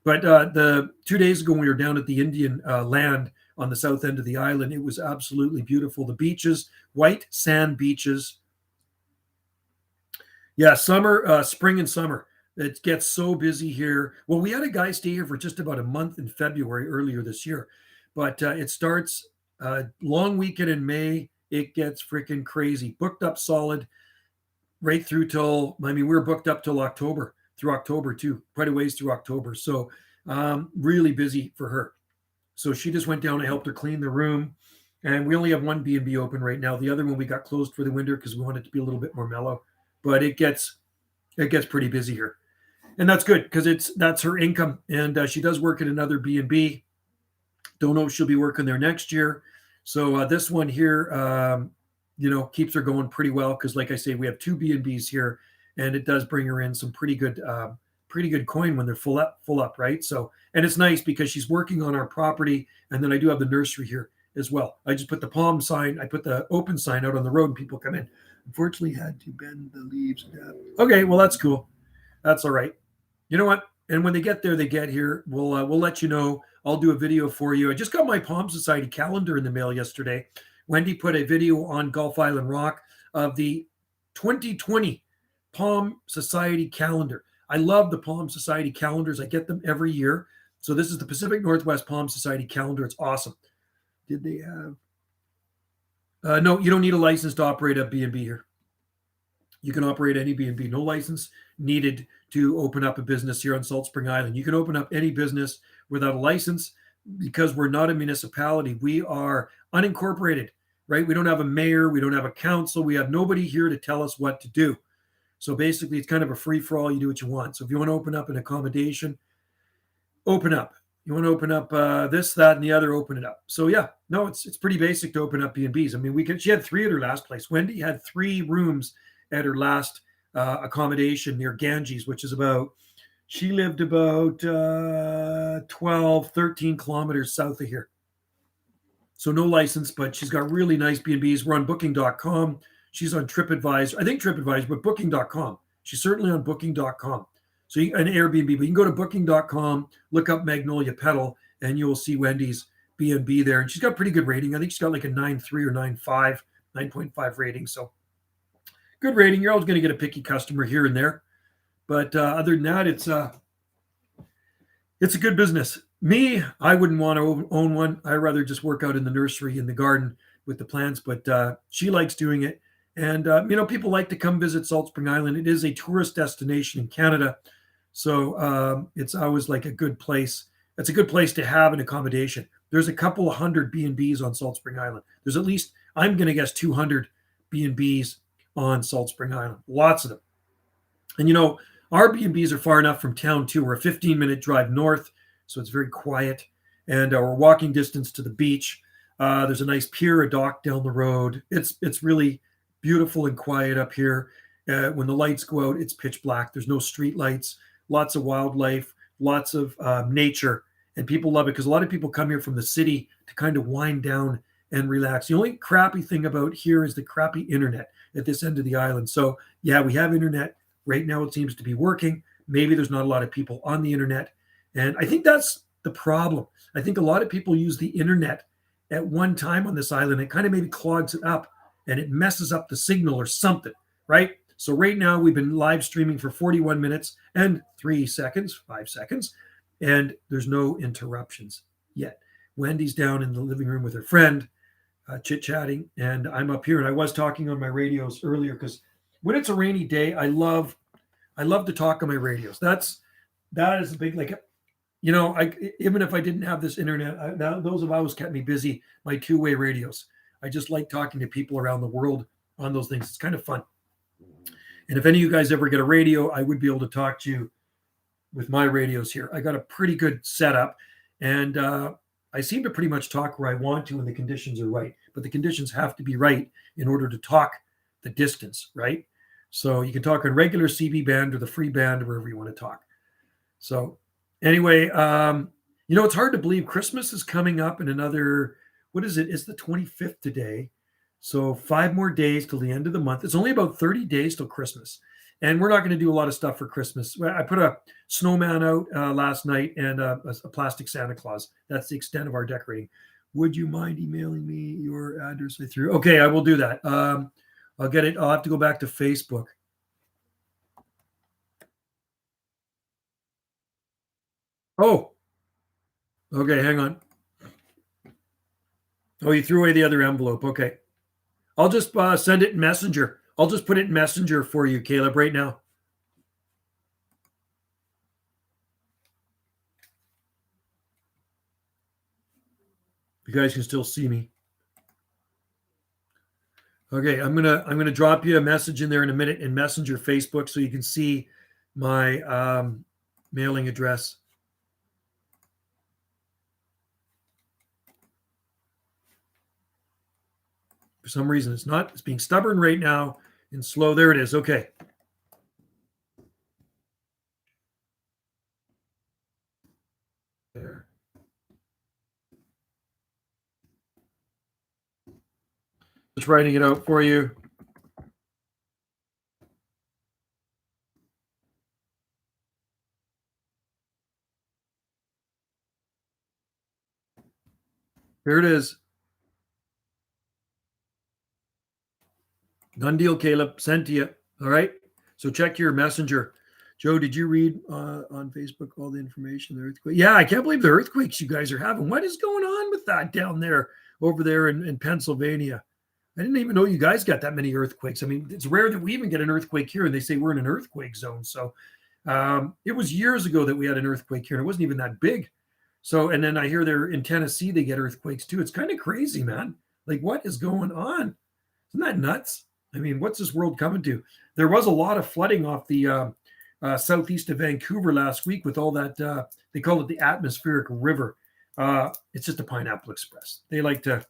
But the 2 days ago, when we were down at the Indian land on the south end of the island, it was absolutely beautiful. The beaches, white sand beaches. Yeah, spring and summer. It gets so busy here. Well, we had a guy stay here for just about a month in February earlier this year. But it starts long weekend in May. It gets freaking crazy. Booked up solid right through till, we're booked up till October, through October too, quite a ways through October. So really busy for her. So she just went down and helped her clean the room. And we only have one B&B open right now. The other one we got closed for the winter because we want it to be a little bit more mellow. But it gets pretty busy here. And that's good because that's her income. And she does work at another B&B. Don't know if she'll be working there next year. So this one here, keeps her going pretty well because, like I say, we have 2 B&Bs here, and it does bring her in some pretty good coin when they're full up, right? So, and it's nice because she's working on our property, and then I do have the nursery here as well. I just put the I put the open sign out on the road, and people come in. Unfortunately, had to bend the leaves down. Okay, well that's cool. That's all right. You know what? And when they get there, they get here. We'll let you know. I'll do a video for you. I just got my Palm Society calendar in the mail yesterday. Wendy put a video on Gulf Island Rock of the 2020 Palm Society calendar. I love the Palm Society calendars. I get them every year. So this is the Pacific Northwest Palm Society calendar. It's awesome. Did they have? No, you don't need a license to operate a B&B here. You can operate any B&B. No license needed to open up a business here on Salt Spring Island. You can open up any business without a license because we're not a municipality. We are unincorporated, right? We don't have a mayor. We don't have a council. We have nobody here to tell us what to do. So basically, it's kind of a free-for-all. You do what you want. So if you want to open up an accommodation, open up. You want to open up this, that, and the other, open it up. So yeah, no, it's pretty basic to open up B&Bs. She had 3 at her last place. Wendy had 3 rooms at her last accommodation near Ganges, which is she lived about 12, 13 kilometers south of here. So no license, but she's got really nice B&Bs. We're on booking.com. She's on TripAdvisor. I think TripAdvisor, but booking.com. She's certainly on booking.com. So an Airbnb, but you can go to booking.com, look up Magnolia Pedal, and you will see Wendy's B&B there. And she's got pretty good rating. I think she's got like a 9.3 or 9.5, 9.5 rating. So good rating. You're always going to get a picky customer here and there. But other than that, it's a good business. Me, I wouldn't want to own one. I'd rather just work out in the nursery in the garden with the plants, but she likes doing it. And, people like to come visit Salt Spring Island. It is a tourist destination in Canada. So it's always like a good place. It's a good place to have an accommodation. There's a couple of hundred B&Bs on Salt Spring Island. There's at least, I'm going to guess, 200 B&Bs on Salt Spring Island. Lots of them. And our B&Bs are far enough from town too. We're a 15-minute drive north, so it's very quiet. And we're walking distance to the beach. There's a nice pier, a dock down the road. It's really beautiful and quiet up here. When the lights go out, it's pitch black. There's no street lights. Lots of wildlife, lots of nature, and people love it because a lot of people come here from the city to kind of wind down and relax. The only crappy thing about here is the crappy internet at this end of the island. So yeah, we have internet. Right now it seems to be working. Maybe there's not a lot of people on the internet. And I think that's the problem. I think a lot of people use the internet at one time on this island. It kind of maybe clogs it up and it messes up the signal or something, right? So right now we've been live streaming for 41 minutes and 5 seconds, and there's no interruptions yet. Wendy's down in the living room with her friend, chit-chatting, and I'm up here. And I was talking on my radios earlier because when it's a rainy day, I love to talk on my radios. That is a big, like, even if I didn't have this internet, those have always kept me busy. My two-way radios. I just like talking to people around the world on those things. It's kind of fun. And if any of you guys ever get a radio, I would be able to talk to you with my radios here. I got a pretty good setup, and I seem to pretty much talk where I want to when the conditions are right. But the conditions have to be right in order to talk the distance, right? So you can talk on regular CB band or the free band or wherever you want to talk. So anyway, it's hard to believe Christmas is coming up in another, what is it? It's the 25th today. So 5 more days till the end of the month. It's only about 30 days till Christmas. And we're not going to do a lot of stuff for Christmas. I put a snowman out last night and a plastic Santa Claus. That's the extent of our decorating. Would you mind emailing me your address I threw? Okay, I will do that. I'll get it. I'll have to go back to Facebook. Oh, okay, hang on. Oh, you threw away the other envelope. Okay. I'll just send it in Messenger. I'll just put it in Messenger for you, Caleb, right now. You guys can still see me. Okay, I'm gonna drop you a message in there in a minute in Messenger Facebook so you can see my mailing address. For some reason, it's being stubborn right now and slow. There it is. Okay. There. Just writing it out for you. There it is. Done deal, Caleb. Sent to you. All right. So check your Messenger. Joe, did you read on Facebook all the information? The earthquake? Yeah, I can't believe the earthquakes you guys are having. What is going on with that down there, over there in Pennsylvania? I didn't even know you guys got that many earthquakes. I mean, it's rare that we even get an earthquake here, and they say we're in an earthquake zone. So it was years ago that we had an earthquake here, and it wasn't even that big. So, and then I hear they're in Tennessee, they get earthquakes too. It's kind of crazy, man. Like, what is going on? Isn't that nuts? I mean, what's this world coming to? There was a lot of flooding off the southeast of Vancouver last week with all that. They call it the atmospheric river. It's just a Pineapple Express. They like to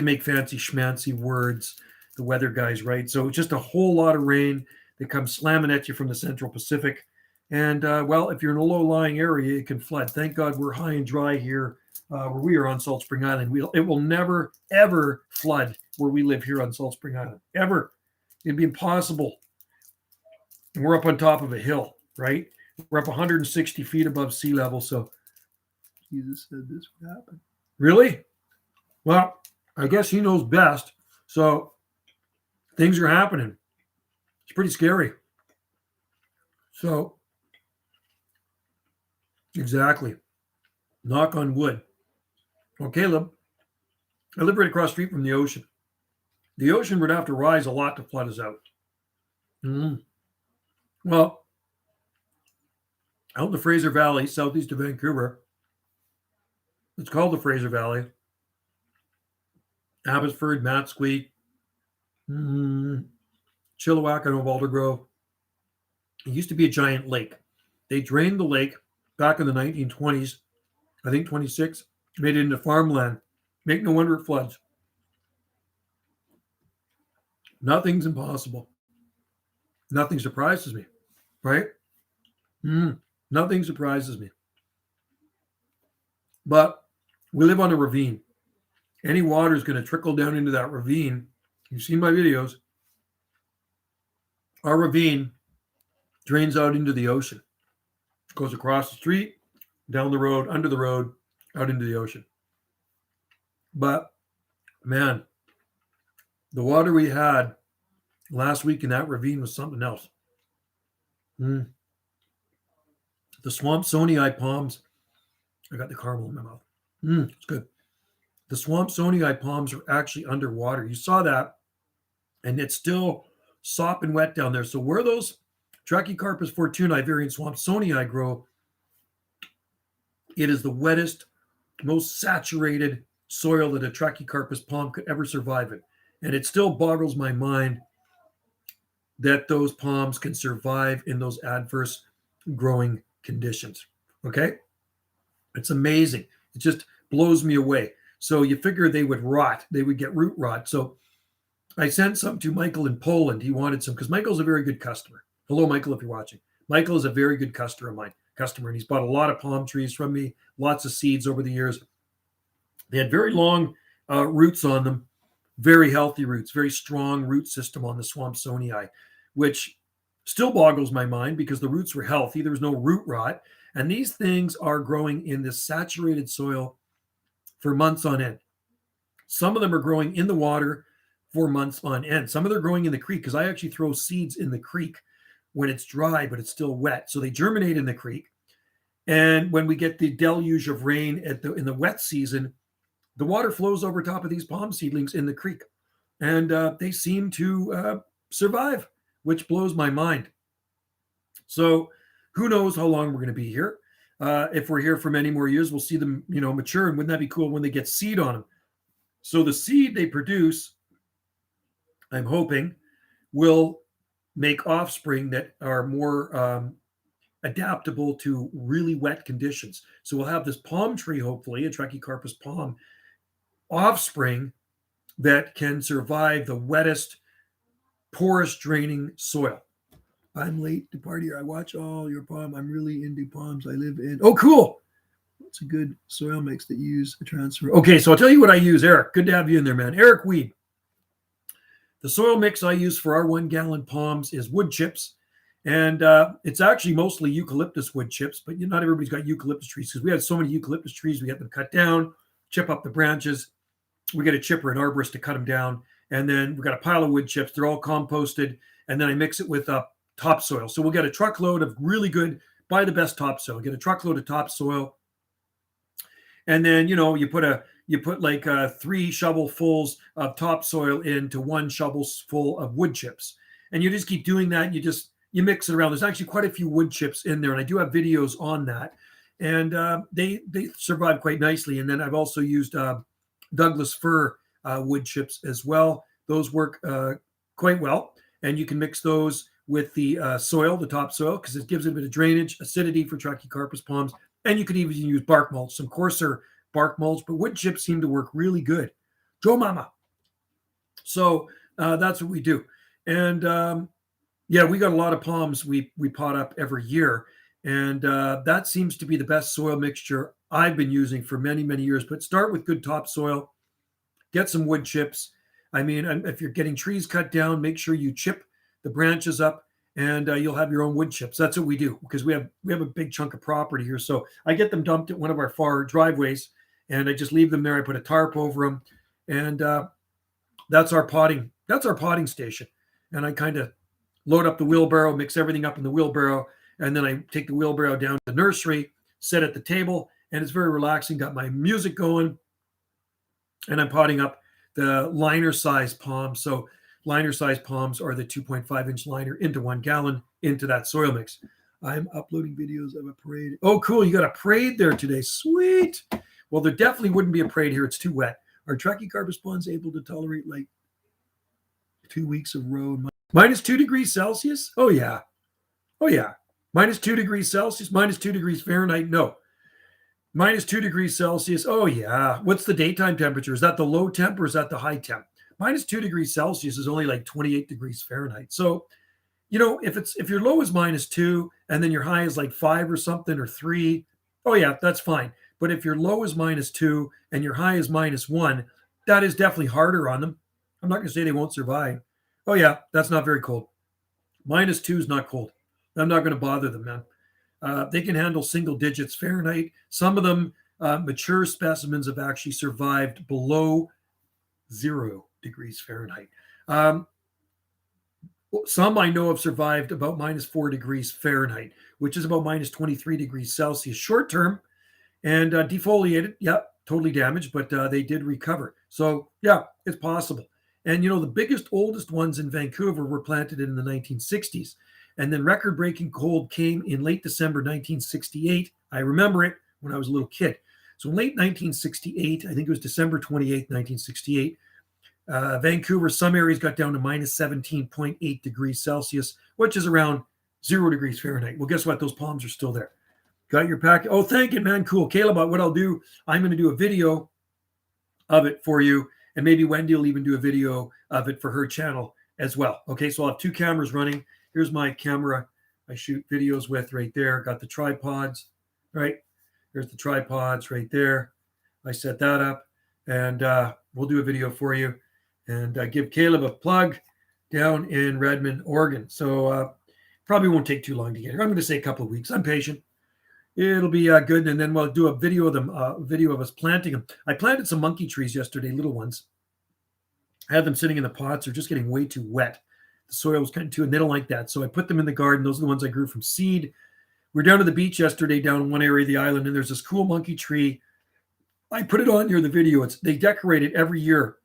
make fancy schmancy words. The weather guys, right? So it's just a whole lot of rain that comes slamming at you from the Central Pacific. And well, if you're in a low-lying area, it can flood. Thank God we're high and dry here where we are on Salt Spring Island. It will never, ever flood where we live here on Salt Spring Island. Ever. It'd be impossible. And we're up on top of a hill, right? We're up 160 feet above sea level. So Jesus said this would happen. Really? Well, I guess he knows best. So things are happening. It's pretty scary. So Exactly. Knock on wood. Well, Caleb, I live right across the street from the ocean. The ocean would have to rise a lot to flood us out. Mm. Well, out in the Fraser Valley, southeast of Vancouver, it's called the Fraser Valley. Abbotsford, Matsquit, Chilliwack, and Aldergrove. It used to be a giant lake. They drained the lake back in the 1920s, I think 26, made it into farmland. Make no wonder it floods. Nothing's impossible. Nothing surprises me, right? Nothing surprises me. But we live on a ravine. Any water is going to trickle down into that ravine. You've seen my videos. Our ravine drains out into the ocean. It goes across the street, down the road, under the road, out into the ocean. But man, the water we had last week in that ravine was something else. The Swampsonii palms. I got the caramel in my mouth. It's good. The Swampsonii palms are actually underwater. You saw that, and it's still sopping wet down there. So where those Trachycarpus fortunei variant Swampsonii grow, it is the wettest, most saturated soil that a Trachycarpus palm could ever survive in. And it still boggles my mind that those palms can survive in those adverse growing conditions. Okay? It's amazing. It just blows me away. So you figure they would rot. They would get root rot. So I sent some to Michael in Poland. He wanted some because Michael's a very good customer. Hello, Michael, if you're watching. Michael is a very good customer of mine, and he's bought a lot of palm trees from me, lots of seeds over the years. They had very long roots on them, very healthy roots, very strong root system on the Swampsonii, which still boggles my mind because the roots were healthy. There was no root rot. And these things are growing in this saturated soil for months on end. Some of them are growing in the water for months on end. Some of them are growing in the creek because I actually throw seeds in the creek when it's dry, but it's still wet. So they germinate in the creek. And when we get the deluge of rain in the wet season, the water flows over top of these palm seedlings in the creek. And they seem to survive, which blows my mind. So who knows how long we're going to be here. If we're here for many more years, we'll see them, mature. And wouldn't that be cool when they get seed on them? So the seed they produce, I'm hoping, will make offspring that are more adaptable to really wet conditions. So we'll have this palm tree, hopefully, a Trachycarpus palm offspring that can survive the wettest, porous draining soil. I'm late to party here. I watch all your palm. I'm really into palms. I live in. Oh, cool. What's a good soil mix that you use to transfer? Okay, so I'll tell you what I use, Eric. Good to have you in there, man. Eric Weed. The soil mix I use for our 1 gallon palms is wood chips. And it's actually mostly eucalyptus wood chips, but not everybody's got eucalyptus trees because we had so many eucalyptus trees. We get them cut down, chip up the branches. We get a chipper, an arborist to cut them down. And then we've got a pile of wood chips. They're all composted. And then I mix it with topsoil. So we'll get a truckload of really good, buy the best topsoil. Get a truckload of topsoil. And then, you put like 3 shovelfuls of topsoil into 1 shovelful of wood chips. And you just keep doing that. You mix it around. There's actually quite a few wood chips in there. And I do have videos on that. And they survive quite nicely. And then I've also used Douglas fir wood chips as well. Those work quite well. And you can mix those with the soil, the topsoil, because it gives it a bit of drainage, acidity for Trachycarpus palms. And you could even use bark mulch, some coarser bark mulch, but wood chips seem to work really good. Joe Mama. So that's what we do. And we got a lot of palms we pot up every year. And that seems to be the best soil mixture I've been using for many, many years. But start with good topsoil, get some wood chips. I mean, if you're getting trees cut down, make sure you chip the branches up and you'll have your own wood chips. That's what we do because we have a big chunk of property here. So I get them dumped at one of our far driveways and I just leave them there. I put a tarp over them and that's our potting station. And I kind of load up the wheelbarrow, mix everything up in the wheelbarrow. And then I take the wheelbarrow down to the nursery, sit at the table, and it's very relaxing. Got my music going, and I'm potting up the liner size palms. So liner size palms are the 2.5-inch liner into 1 gallon into that soil mix. I'm uploading videos of a parade. Oh, cool. You got a parade there today. Sweet. Well, there definitely wouldn't be a parade here. It's too wet. Are Trachycarpus ponds able to tolerate like 2 weeks of road? Minus 2 degrees Celsius? Oh, yeah. Oh, yeah. Minus 2 degrees Celsius, minus 2 degrees Fahrenheit? No. Minus 2 degrees Celsius? Oh, yeah. What's the daytime temperature? Is that the low temp or is that the high temp? Minus 2 degrees Celsius is only like 28 degrees Fahrenheit. So, you know, if your low is minus 2 and then your high is like 5 or something or 3, oh, yeah, that's fine. But if your low is minus 2 and your high is minus 1, that is definitely harder on them. I'm not going to say they won't survive. Oh, yeah, that's not very cold. Minus 2 is not cold. I'm not going to bother them, man. They can handle single digits Fahrenheit. Some of them, mature specimens, have actually survived below 0 degrees Fahrenheit. Some I know have survived about minus 4 degrees Fahrenheit, which is about minus 23 degrees Celsius short term, and defoliated. Yeah, totally damaged, but they did recover. So, yeah, it's possible. And, you know, the biggest, oldest ones in Vancouver were planted in the 1960s. And then record-breaking cold came in late December 1968. I remember it when I was a little kid. So in late 1968, I think it was December 28th, 1968, Vancouver, some areas got down to minus 17.8 degrees Celsius, which is around 0 degrees Fahrenheit. Well, guess what? Those palms are still there. Got your pack? Oh, thank you, man. Cool. Caleb, what I'll do, I'm going to do a video of it for you. And maybe Wendy will even do a video of it for her channel as well. Okay, so I'll have 2 cameras running. Here's my camera I shoot videos with right there. Got the tripods, right? There's the tripods right there. I set that up, and we'll do a video for you and give Caleb a plug down in Redmond, Oregon. So probably won't take too long to get here. I'm going to say a couple of weeks. I'm patient. It'll be good, and then we'll do a video of them, video of us planting them. I planted some monkey trees yesterday, little ones. I had them sitting in the pots. They're just getting way too wet. The soil was kind of too, and they don't like that. So I put them in the garden. Those are the ones I grew from seed. We're down to the beach yesterday, down in one area of the island, and there's this cool monkey tree. I put it on near the video. They decorate it every year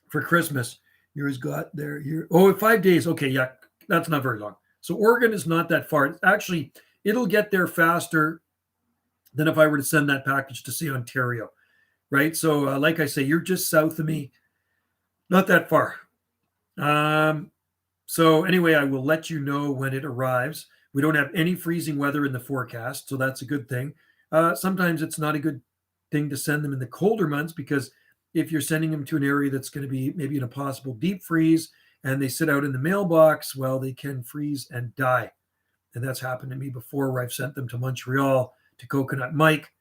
for Christmas. Yours got there here. Oh, 5 days. Okay, yeah, that's not very long. So Oregon is not that far. Actually, it'll get there faster than if I were to send that package to, say, Ontario, right? So like I say, you're just south of me, not that far. So anyway, I will let you know when it arrives. We don't have any freezing weather in the forecast, so that's a good thing. Sometimes it's not a good thing to send them in the colder months, because if you're sending them to an area that's going to be maybe in a possible deep freeze and they sit out in the mailbox, well, they can freeze and die. And that's happened to me before, where I've sent them to Montreal to Coconut Mike.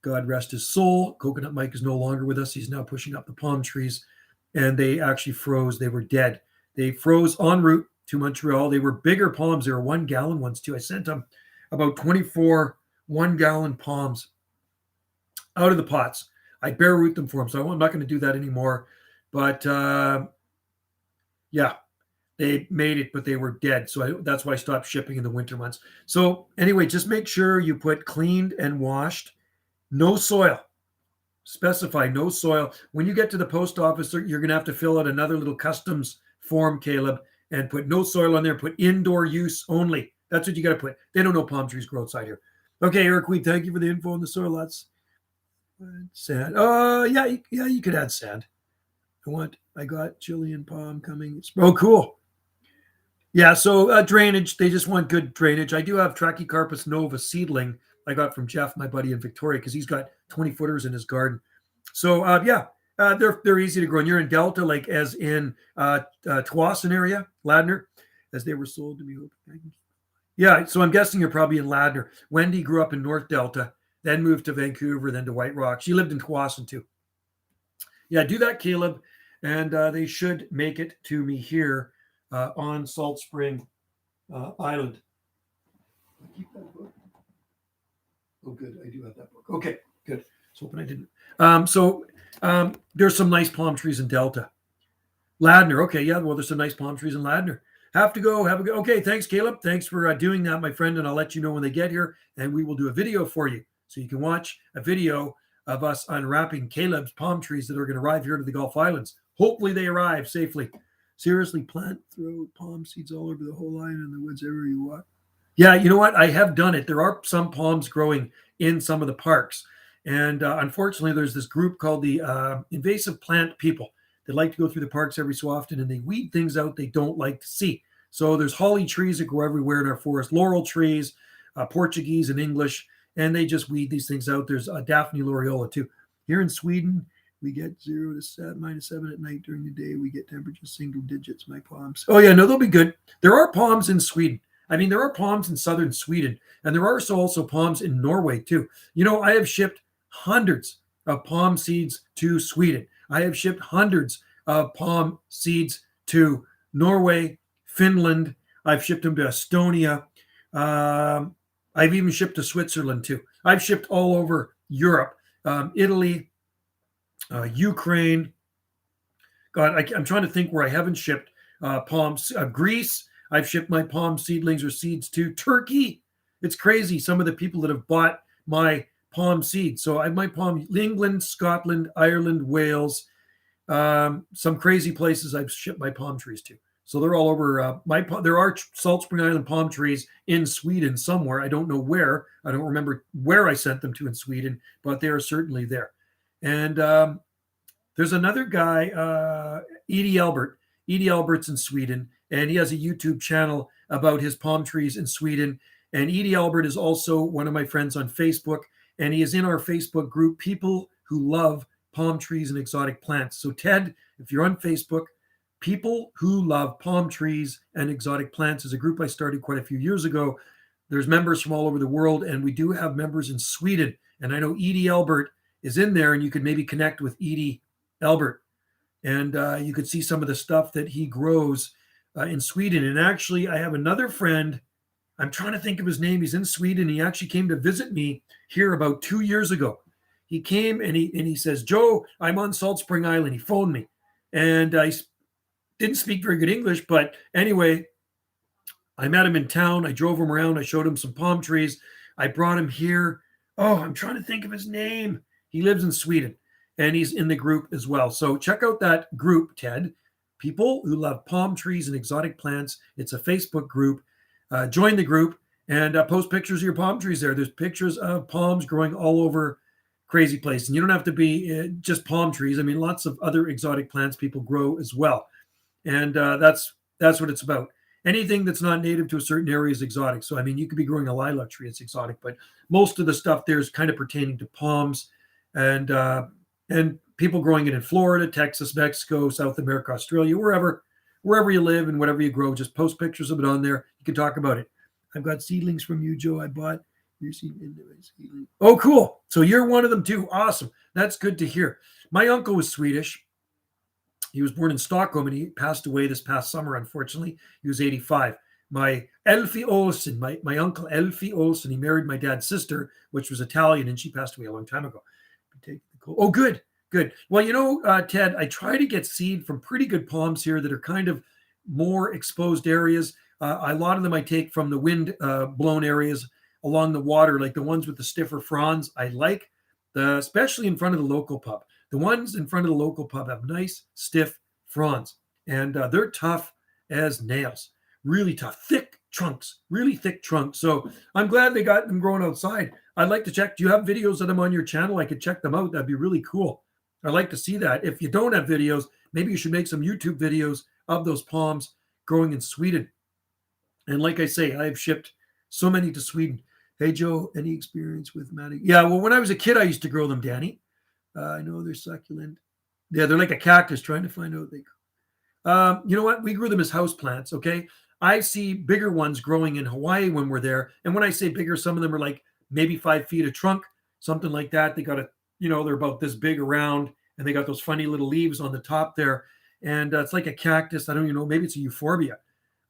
God rest his soul. Coconut Mike is no longer with us. He's now pushing up the palm trees. And they actually froze. They were dead. They froze en route to Montreal. They were bigger palms. They were 1 gallon ones too. I sent them about 24 1-gallon palms out of the pots. I bare root them for them. So I'm not going to do that anymore. But yeah, they made it, but they were dead. So that's why I stopped shipping in the winter months. So anyway, just make sure you put cleaned and washed, no soil. Specify no soil. When you get to the post office, you're going to have to fill out another little customs form, Caleb, and put no soil on there. Put indoor use only. That's what you got to put. They don't know palm trees grow outside here. Okay, Eric Weed, thank you for the info on the soil. That's sand. Yeah, you could add sand. I got Chilean palm coming. Oh, cool. Yeah, so drainage. They just want good drainage. I do have Trachycarpus nova seedling I got from Jeff, my buddy in Victoria, because he's got 20-footers in his garden. So they're easy to grow. And you're in Delta, like as in Tsawwassen area, Ladner, as they were sold to me. Yeah, so I'm guessing you're probably in Ladner. Wendy grew up in North Delta, then moved to Vancouver, then to White Rock. She lived in Tsawwassen too. Yeah, do that, Caleb, and they should make it to me here on Salt Spring Island. Keep that book. Oh, good. I do have that book. Okay, good. So hoping I didn't. There's some nice palm trees in Delta. Ladner. Okay, yeah. Well, there's some nice palm trees in Ladner. Have to go. Have a go. Okay, thanks, Caleb. Thanks for doing that, my friend. And I'll let you know when they get here, and we will do a video for you, so you can watch a video of us unwrapping Caleb's palm trees that are going to arrive here to the Gulf Islands. Hopefully, they arrive safely. Seriously, throw palm seeds all over the whole line in the woods everywhere you walk. Yeah, you know what? I have done it. There are some palms growing in some of the parks, and unfortunately, there's this group called the invasive plant people. They like to go through the parks every so often, and they weed things out they don't like to see. So there's holly trees that grow everywhere in our forest, laurel trees, Portuguese and English, and they just weed these things out. There's Daphne laureola too. Here in Sweden, we get 0 to -7 at night. During the day, we get temperatures single digits. My palms. Oh yeah, no, they'll be good. There are palms in Sweden. I mean, there are palms in southern Sweden, and there are also palms in Norway too. You know, I have shipped hundreds of palm seeds to Sweden. I have shipped hundreds of palm seeds to Norway, Finland. I've shipped them to Estonia. I've even shipped to Switzerland too. I've shipped all over Europe, Italy, Ukraine. God, I'm trying to think where I haven't shipped palms. Greece, I've shipped my palm seedlings or seeds to. Turkey. It's crazy, some of the people that have bought my palm seeds. So I have my palm, England, Scotland, Ireland, Wales, some crazy places I've shipped my palm trees to. So they're all over. There are Salt Spring Island palm trees in Sweden somewhere. I don't know where. I don't remember where I sent them to in Sweden, but they are certainly there. And there's another guy, Edie Albert. Edie Albert's in Sweden, and he has a YouTube channel about his palm trees in Sweden. And Edie Albert is also one of my friends on Facebook, and he is in our Facebook group, People Who Love Palm Trees and Exotic Plants. So Ted, if you're on Facebook, People Who Love Palm Trees and Exotic Plants is a group I started quite a few years ago. There's members from all over the world, and we do have members in Sweden. And I know Edie Albert is in there, and you could maybe connect with Edie Albert. And you could see some of the stuff that he grows in Sweden. And actually, I have another friend. I'm trying to think of his name. He's in Sweden. He actually came to visit me here about 2 years ago. He came and he says, Joe, I'm on Salt Spring Island. He phoned me. And I didn't speak very good English. But anyway, I met him in town. I drove him around. I showed him some palm trees. I brought him here. Oh, I'm trying to think of his name. He lives in Sweden. And he's in the group as well. So check out that group, Ted. People Who Love Palm Trees and Exotic Plants. It's a Facebook group. Join the group and post pictures of your palm trees there. There's pictures of palms growing all over crazy places. And you don't have to be just palm trees. I mean, lots of other exotic plants people grow as well. And that's what it's about. Anything that's not native to a certain area is exotic. So, I mean, you could be growing a lilac tree. It's exotic. But most of the stuff there is kind of pertaining to palms and people growing it in Florida, Texas, Mexico, South America, Australia, wherever you live and whatever you grow, just post pictures of it on there. You can talk about it. I've got seedlings from you, Joe. I bought your seedlings. Oh, cool. So you're one of them too. Awesome. That's good to hear. My uncle was Swedish. He was born in Stockholm and he passed away this past summer, unfortunately. He was 85. My Elfie Olsen, my uncle Elfie Olsen, he married my dad's sister, which was Italian, and she passed away a long time ago. Oh, good. Well, you know, Ted, I try to get seed from pretty good palms here that are kind of more exposed areas. A lot of them I take from the wind blown areas along the water, like the ones with the stiffer fronds. I like especially in front of the local pub. The ones in front of the local pub have nice, stiff fronds, and they're tough as nails. Really tough, thick trunks, really thick trunks. So I'm glad they got them growing outside. I'd like to check. Do you have videos of them on your channel? I could check them out. That'd be really cool. I'd like to see that. If you don't have videos, maybe you should make some YouTube videos of those palms growing in Sweden. And like I say, I have shipped so many to Sweden. Hey, Joe, any experience with matting? Yeah, well, when I was a kid, I used to grow them, Danny. I know they're succulent. Yeah, they're like a cactus, trying to find out. You know what? We grew them as house plants, okay? I see bigger ones growing in Hawaii when we're there. And when I say bigger, some of them are like maybe 5 feet a trunk, something like that. They got they're about this big around, and they got those funny little leaves on the top there. And it's like a cactus. I don't even know. Maybe it's a euphorbia.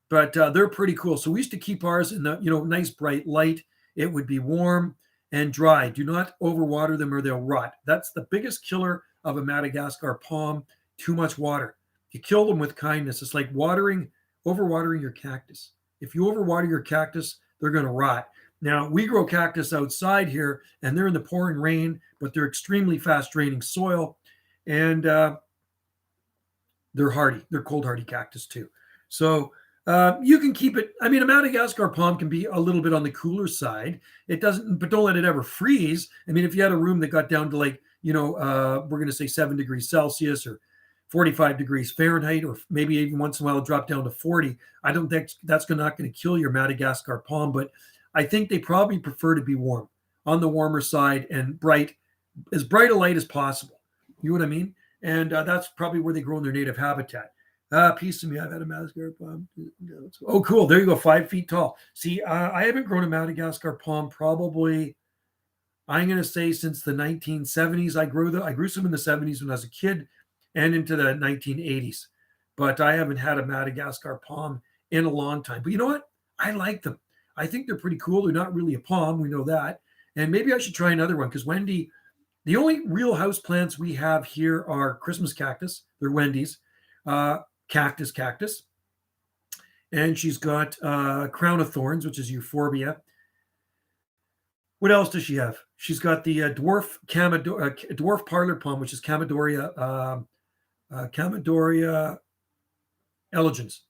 But they're pretty cool. So we used to keep ours in the, nice bright light. It would be warm and dry. Do not overwater them or they'll rot. That's the biggest killer of a Madagascar palm, too much water. You kill them with kindness. It's like watering overwatering your cactus. If you overwater your cactus, they're going to rot. Now, we grow cactus outside here, and they're in the pouring rain, but they're extremely fast draining soil, and they're hardy. They're cold hardy cactus too. So you can keep it. I mean, a Madagascar palm can be a little bit on the cooler side. It doesn't, but don't let it ever freeze. I mean, if you had a room that got down to like, we're going to say 7 degrees Celsius or 45 degrees Fahrenheit, or maybe even once in a while drop down to 40, I don't think that's not going to kill your Madagascar palm, but I think they probably prefer to be warm, on the warmer side, and as bright a light as possible. You know what I mean? And that's probably where they grow in their native habitat. Piece of me, I've had a Madagascar palm. Oh, cool. There you go, 5 feet tall. See, I haven't grown a Madagascar palm probably, I'm going to say, since the 1970s. I grew some in the 70s when I was a kid and into the 1980s. But I haven't had a Madagascar palm in a long time. But you know what? I like them. I think they're pretty cool. They're not really a palm. We know that. And maybe I should try another one, because Wendy, the only real house plants we have here are Christmas cactus. They're Wendy's. Cactus. And she's got crown of thorns, which is euphorbia. What else does she have? She's got the dwarf parlor palm, which is Chamaedoria elegans.